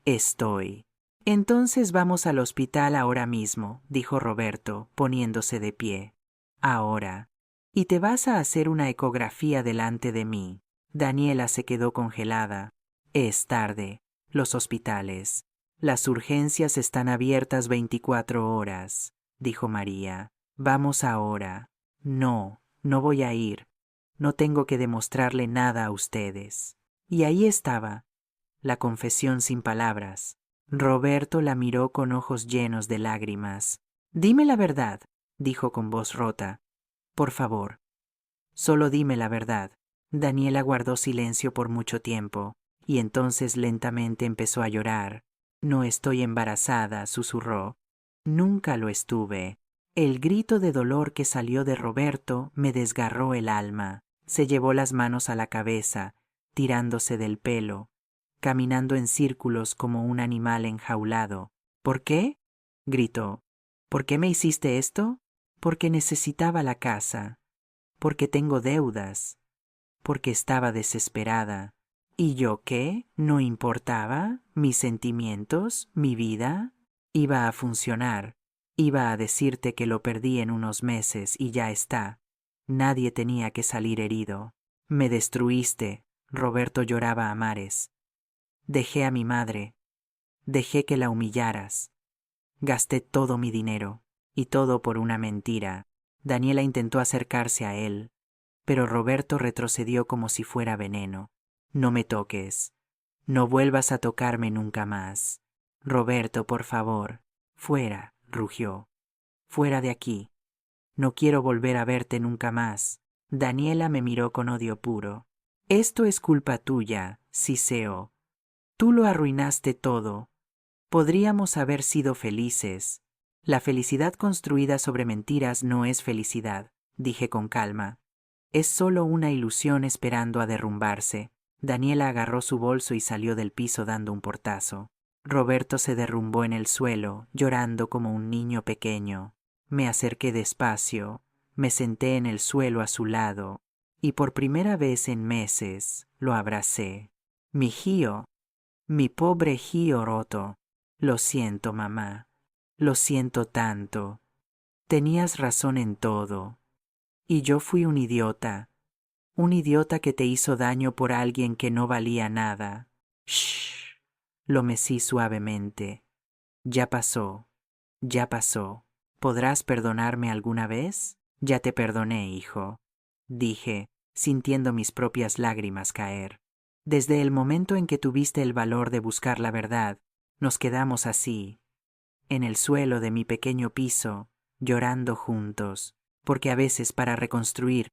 Estoy. Entonces vamos al hospital ahora mismo, dijo Roberto, poniéndose de pie. Ahora. Y te vas a hacer una ecografía delante de mí. Daniela se quedó congelada. Es tarde. Los hospitales. Las urgencias están abiertas 24 horas, dijo María. Vamos ahora. No, no voy a ir. No tengo que demostrarle nada a ustedes. Y ahí estaba, la confesión sin palabras. Roberto la miró con ojos llenos de lágrimas. Dime la verdad, dijo con voz rota. Por favor. Solo dime la verdad. Daniela guardó silencio por mucho tiempo, y entonces lentamente empezó a llorar. No estoy embarazada, susurró. Nunca lo estuve. El grito de dolor que salió de Roberto me desgarró el alma. Se llevó las manos a la cabeza, tirándose del pelo, caminando en círculos como un animal enjaulado. ¿Por qué? Gritó. ¿Por qué me hiciste esto? Porque necesitaba la casa. Porque tengo deudas. Porque estaba desesperada. ¿Y yo qué? ¿No importaba? ¿Mis sentimientos? ¿Mi vida? Iba a funcionar. Iba a decirte que lo perdí en unos meses y ya está. Nadie tenía que salir herido. Me destruiste. Roberto lloraba a mares. Dejé a mi madre. Dejé que la humillaras. Gasté todo mi dinero. Y todo por una mentira. Daniela intentó acercarse a él, pero Roberto retrocedió como si fuera veneno. No me toques. No vuelvas a tocarme nunca más. Roberto, por favor. Fuera, rugió. Fuera de aquí. No quiero volver a verte nunca más. Daniela me miró con odio puro. Esto es culpa tuya, Siseo. Tú lo arruinaste todo. Podríamos haber sido felices. La felicidad construida sobre mentiras no es felicidad, dije con calma. Es solo una ilusión esperando a derrumbarse. Daniela agarró su bolso y salió del piso dando un portazo. Roberto se derrumbó en el suelo, llorando como un niño pequeño. Me acerqué despacio, me senté en el suelo a su lado, y por primera vez en meses lo abracé. Mi Gio, mi pobre Gio roto. Lo siento, mamá. Lo siento tanto. Tenías razón en todo. Y yo fui un idiota que te hizo daño por alguien que no valía nada. Shh. Lo mecí suavemente. Ya pasó, ya pasó. ¿Podrás perdonarme alguna vez? Ya te perdoné, hijo, dije, sintiendo mis propias lágrimas caer. Desde el momento en que tuviste el valor de buscar la verdad, nos quedamos así, en el suelo de mi pequeño piso, llorando juntos, porque a veces para reconstruir,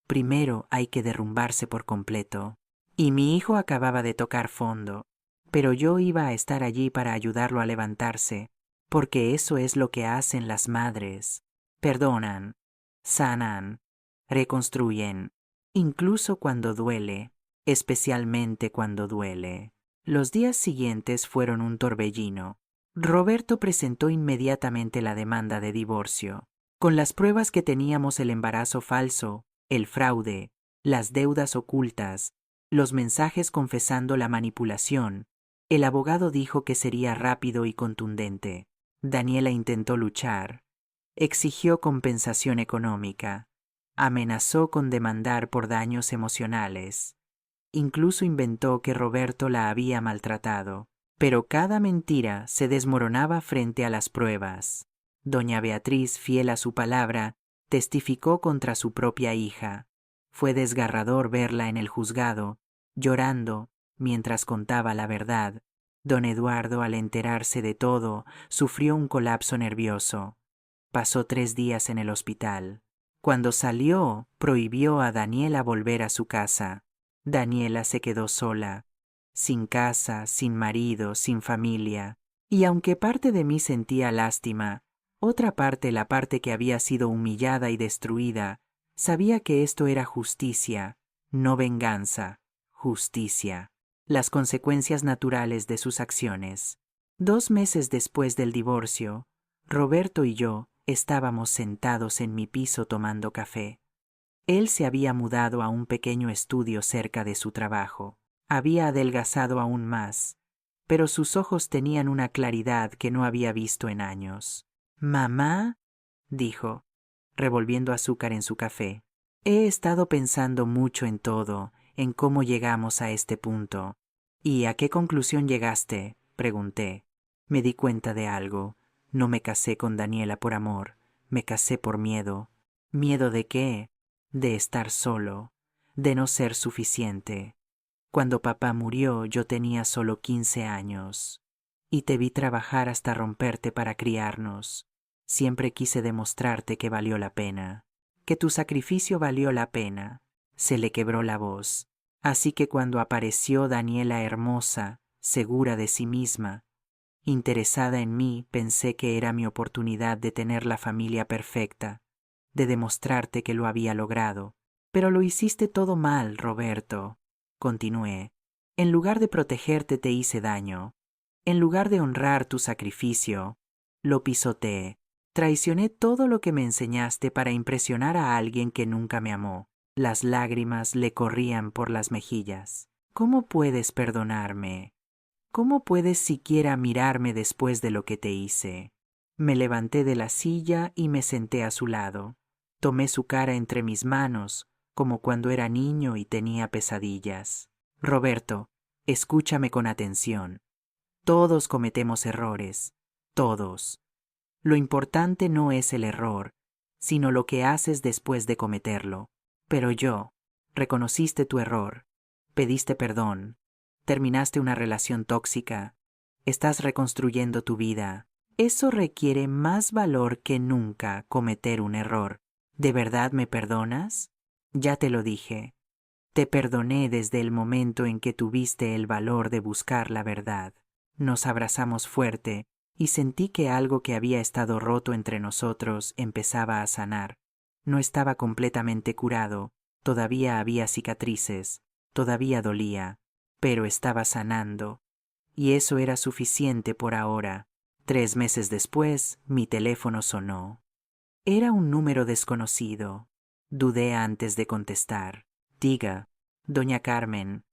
primero hay que derrumbarse por completo. Y mi hijo acababa de tocar fondo, pero yo iba a estar allí para ayudarlo a levantarse, porque eso es lo que hacen las madres. Perdonan, sanan, reconstruyen, incluso cuando duele, especialmente cuando duele. Los días siguientes fueron un torbellino. Roberto presentó inmediatamente la demanda de divorcio. Con las pruebas que teníamos, el embarazo falso, el fraude, las deudas ocultas, los mensajes confesando la manipulación, el abogado dijo que sería rápido y contundente. Daniela intentó luchar, exigió compensación económica, amenazó con demandar por daños emocionales, incluso inventó que Roberto la había maltratado. Pero cada mentira se desmoronaba frente a las pruebas. Doña Beatriz, fiel a su palabra, testificó contra su propia hija. Fue desgarrador verla en el juzgado, llorando, mientras contaba la verdad. Don Eduardo, al enterarse de todo, sufrió un colapso nervioso. Pasó 3 días en el hospital. Cuando salió, prohibió a Daniela volver a su casa. Daniela se quedó sola, sin casa, sin marido, sin familia, y aunque parte de mí sentía lástima, otra parte, la parte que había sido humillada y destruida, sabía que esto era justicia, no venganza, justicia, las consecuencias naturales de sus acciones. 2 meses después del divorcio, Roberto y yo estábamos sentados en mi piso tomando café. Él se había mudado a un pequeño estudio cerca de su trabajo. Había adelgazado aún más, pero sus ojos tenían una claridad que no había visto en años. «Mamá», dijo, revolviendo azúcar en su café, «he estado pensando mucho en todo, en cómo llegamos a este punto». «¿Y a qué conclusión llegaste?», pregunté. Me di cuenta de algo. No me casé con Daniela por amor, me casé por miedo. ¿Miedo de qué? De estar solo, de no ser suficiente. Cuando papá murió yo tenía solo 15 años y te vi trabajar hasta romperte para criarnos. Siempre quise demostrarte que valió la pena, que tu sacrificio valió la pena. Se le quebró la voz. Así que cuando apareció Daniela hermosa, segura de sí misma, interesada en mí, pensé que era mi oportunidad de tener la familia perfecta, de demostrarte que lo había logrado. Pero lo hiciste todo mal, Roberto, continué. En lugar de protegerte te hice daño. En lugar de honrar tu sacrificio, lo pisoteé. Traicioné todo lo que me enseñaste para impresionar a alguien que nunca me amó. Las lágrimas le corrían por las mejillas. ¿Cómo puedes perdonarme? ¿Cómo puedes siquiera mirarme después de lo que te hice? Me levanté de la silla y me senté a su lado. Tomé su cara entre mis manos, como cuando era niño y tenía pesadillas. Roberto, escúchame con atención. Todos cometemos errores, todos. Lo importante no es el error, sino lo que haces después de cometerlo. Pero reconociste tu error, pediste perdón, terminaste una relación tóxica, estás reconstruyendo tu vida. Eso requiere más valor que nunca cometer un error. ¿De verdad me perdonas? Ya te lo dije. Te perdoné desde el momento en que tuviste el valor de buscar la verdad. Nos abrazamos fuerte y sentí que algo que había estado roto entre nosotros empezaba a sanar. No estaba completamente curado, todavía había cicatrices, todavía dolía, pero estaba sanando. y eso era suficiente por ahora. 3 meses después, mi teléfono sonó. Era un número desconocido. Dudé antes de contestar. Diga, doña Carmen,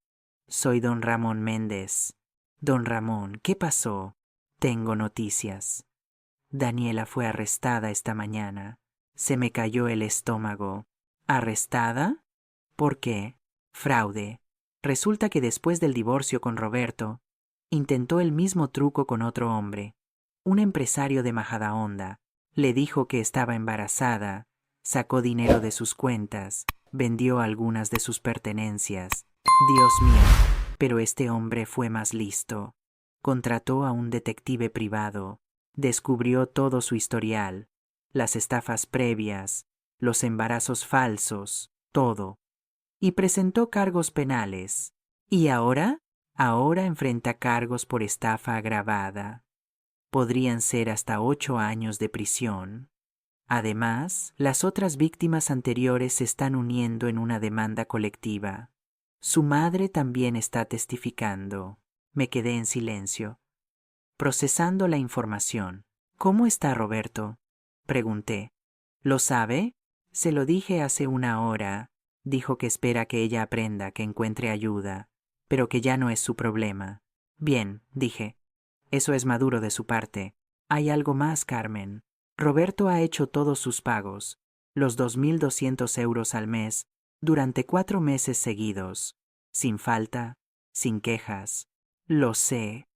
soy don Ramón Méndez. Don Ramón, ¿qué pasó? Tengo noticias. Daniela fue arrestada esta mañana. Se me cayó el estómago. ¿Arrestada? ¿Por qué? Fraude. Resulta que después del divorcio con Roberto, intentó el mismo truco con otro hombre, un empresario de Majadahonda. Le dijo que estaba embarazada, sacó dinero de sus cuentas, vendió algunas de sus pertenencias. Dios mío, pero este hombre fue más listo. Contrató a un detective privado, descubrió todo su historial, las estafas previas, los embarazos falsos, todo, y presentó cargos penales. ¿Y ahora? Ahora enfrenta cargos por estafa agravada. Podrían ser hasta 8 años de prisión. Además, las otras víctimas anteriores se están uniendo en una demanda colectiva. Su madre también está testificando. Me quedé en silencio, procesando la información. ¿Cómo está Roberto? Pregunté. ¿Lo sabe? Se lo dije hace 1 hora. Dijo que espera que ella aprenda, que encuentre ayuda, pero que ya no es su problema. Bien, dije. Eso es maduro de su parte. Hay algo más, Carmen. Roberto ha hecho todos sus pagos, los 2.200 euros al mes, durante 4 meses seguidos, sin falta, sin quejas. Lo sé.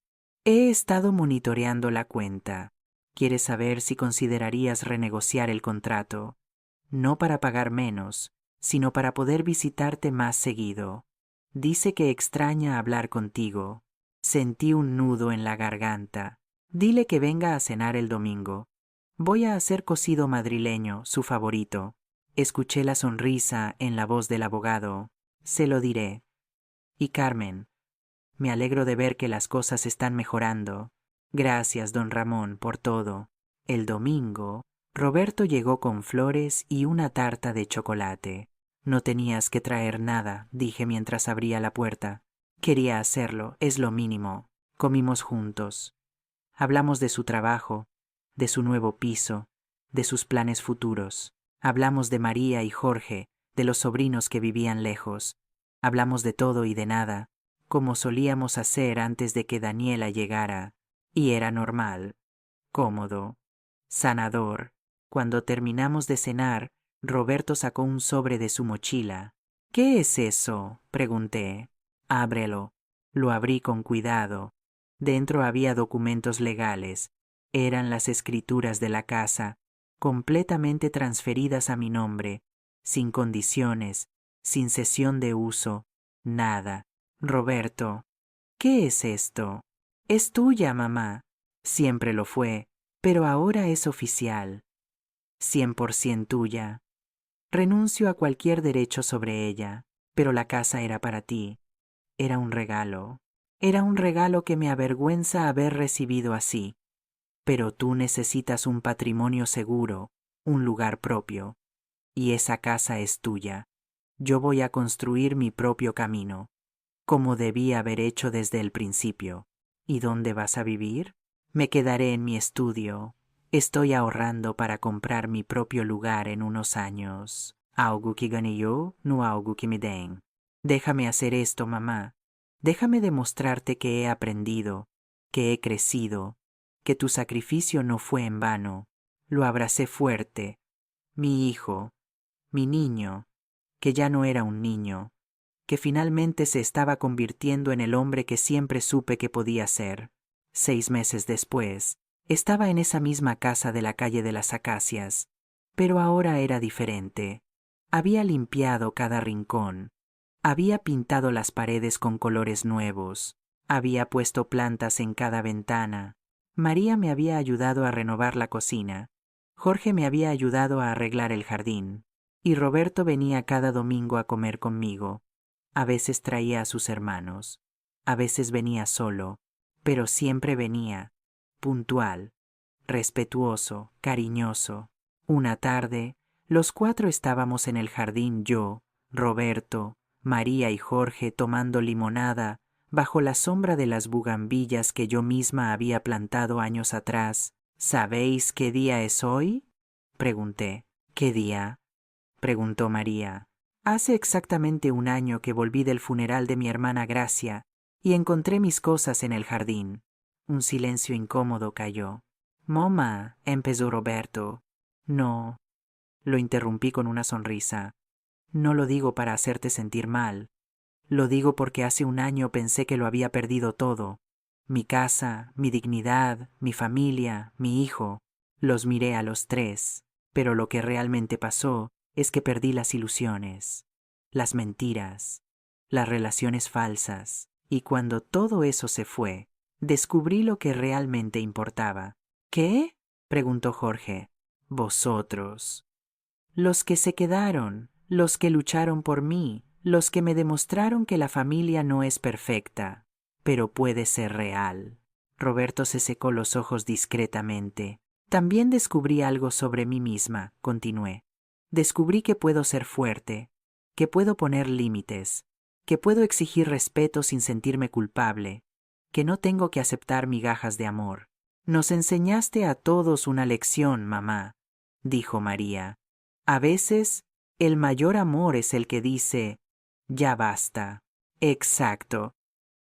He estado monitoreando la cuenta. ¿Quieres saber si considerarías renegociar el contrato? No para pagar menos, sino para poder visitarte más seguido. Dice que extraña hablar contigo. Sentí un nudo en la garganta. Dile que venga a cenar el domingo. Voy a hacer cocido madrileño, su favorito. Escuché la sonrisa en la voz del abogado. Se lo diré. Y Carmen, me alegro de ver que las cosas están mejorando. Gracias, don Ramón, por todo. El domingo, Roberto llegó con flores y una tarta de chocolate. No tenías que traer nada, dije mientras abría la puerta. Quería hacerlo, es lo mínimo. Comimos juntos. Hablamos de su trabajo, de su nuevo piso, de sus planes futuros. Hablamos de María y Jorge, de los sobrinos que vivían lejos. Hablamos de todo y de nada, como solíamos hacer antes de que Daniela llegara, y era normal, cómodo, sanador. Cuando terminamos de cenar, Roberto sacó un sobre de su mochila. ¿Qué es eso? Pregunté. Ábrelo. Lo abrí con cuidado. Dentro había documentos legales. Eran las escrituras de la casa, completamente transferidas a mi nombre, sin condiciones, sin cesión de uso, nada. Roberto, ¿qué es esto? Es tuya, mamá. Siempre lo fue, pero ahora es oficial. 100% tuya. Renuncio a cualquier derecho sobre ella, pero la casa era para ti. Era un regalo. Era un regalo que me avergüenza haber recibido así. Pero tú necesitas un patrimonio seguro, un lugar propio. Y esa casa es tuya. Yo voy a construir mi propio camino, como debí haber hecho desde el principio. ¿Y dónde vas a vivir? Me quedaré en mi estudio. Estoy ahorrando para comprar mi propio lugar en unos años. Algo que gane yo, no algo que me den. Déjame hacer esto, mamá. Déjame demostrarte que he aprendido, que he crecido, que tu sacrificio no fue en vano. Lo abracé fuerte. Mi hijo, mi niño, que ya no era un niño, que finalmente se estaba convirtiendo en el hombre que siempre supe que podía ser. 6 meses después, estaba en esa misma casa de la calle de las Acacias, pero ahora era diferente. Había limpiado cada rincón, había pintado las paredes con colores nuevos, había puesto plantas en cada ventana. María me había ayudado a renovar la cocina, Jorge me había ayudado a arreglar el jardín, y Roberto venía cada domingo a comer conmigo. A veces traía a sus hermanos, a veces venía solo, pero siempre venía, puntual, respetuoso, cariñoso. Una tarde, los 4 estábamos en el jardín yo, Roberto, María y Jorge tomando limonada, bajo la sombra de las bugambillas que yo misma había plantado años atrás. ¿Sabéis qué día es hoy? Pregunté. ¿Qué día? Preguntó María. Hace exactamente un año que volví del funeral de mi hermana Gracia y encontré mis cosas en el jardín. Un silencio incómodo cayó. Mamá, empezó Roberto. No, lo interrumpí con una sonrisa. No lo digo para hacerte sentir mal. Lo digo porque hace un año pensé que lo había perdido todo. Mi casa, mi dignidad, mi familia, mi hijo. Los miré a los tres, pero lo que realmente pasó es que perdí las ilusiones, las mentiras, las relaciones falsas, y cuando todo eso se fue, descubrí lo que realmente importaba. ¿Qué? Preguntó Jorge. Vosotros. Los que se quedaron, los que lucharon por mí, los que me demostraron que la familia no es perfecta, pero puede ser real. Roberto se secó los ojos discretamente. También descubrí algo sobre mí misma, continué. Descubrí que puedo ser fuerte, que puedo poner límites, que puedo exigir respeto sin sentirme culpable, que no tengo que aceptar migajas de amor. Nos enseñaste a todos una lección, mamá, dijo María. A veces, el mayor amor es el que dice, ya basta. Exacto.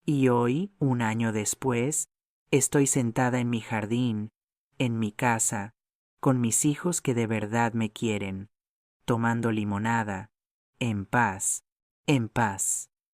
Y hoy, un año después, estoy sentada en mi jardín, en mi casa, con mis hijos que de verdad me quieren, tomando limonada, en paz,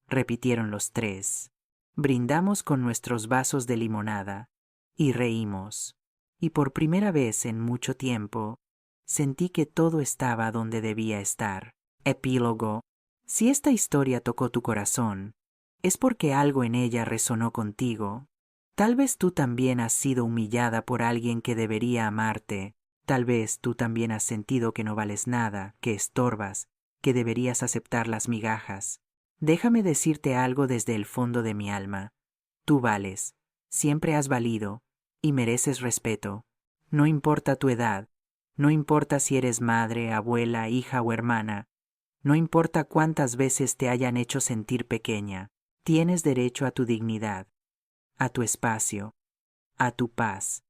repitieron los tres. Brindamos con nuestros vasos de limonada y reímos. Y por primera vez en mucho tiempo, sentí que todo estaba donde debía estar. Epílogo. Si esta historia tocó tu corazón, es porque algo en ella resonó contigo. Tal vez tú también has sido humillada por alguien que debería amarte. Tal vez tú también has sentido que no vales nada, que estorbas, que deberías aceptar las migajas. Déjame decirte algo desde el fondo de mi alma. Tú vales, siempre has valido, y mereces respeto. No importa tu edad, no importa si eres madre, abuela, hija o hermana, no importa cuántas veces te hayan hecho sentir pequeña, tienes derecho a tu dignidad, a tu espacio, a tu paz,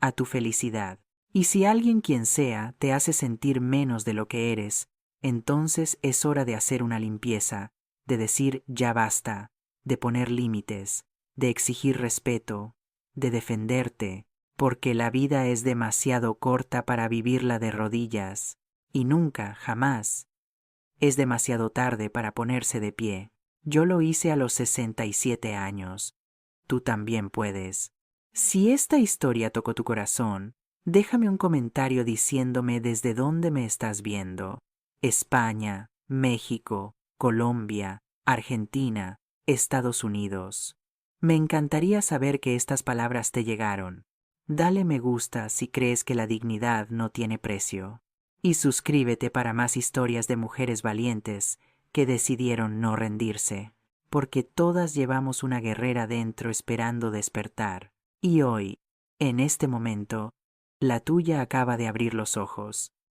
a tu felicidad. Y si alguien quien sea te hace sentir menos de lo que eres, entonces es hora de hacer una limpieza, de decir ya basta, de poner límites, de exigir respeto, de defenderte, porque la vida es demasiado corta para vivirla de rodillas, y nunca, jamás, es demasiado tarde para ponerse de pie. Yo lo hice a los 67 años. Tú también puedes. Si esta historia tocó tu corazón, déjame un comentario diciéndome desde dónde me estás viendo. España, México, Colombia, Argentina, Estados Unidos. Me encantaría saber que estas palabras te llegaron. Dale me gusta si crees que la dignidad no tiene precio. Y suscríbete para más historias de mujeres valientes que decidieron no rendirse, porque todas llevamos una guerrera dentro esperando despertar. Y hoy, en este momento, la tuya acaba de abrir los ojos.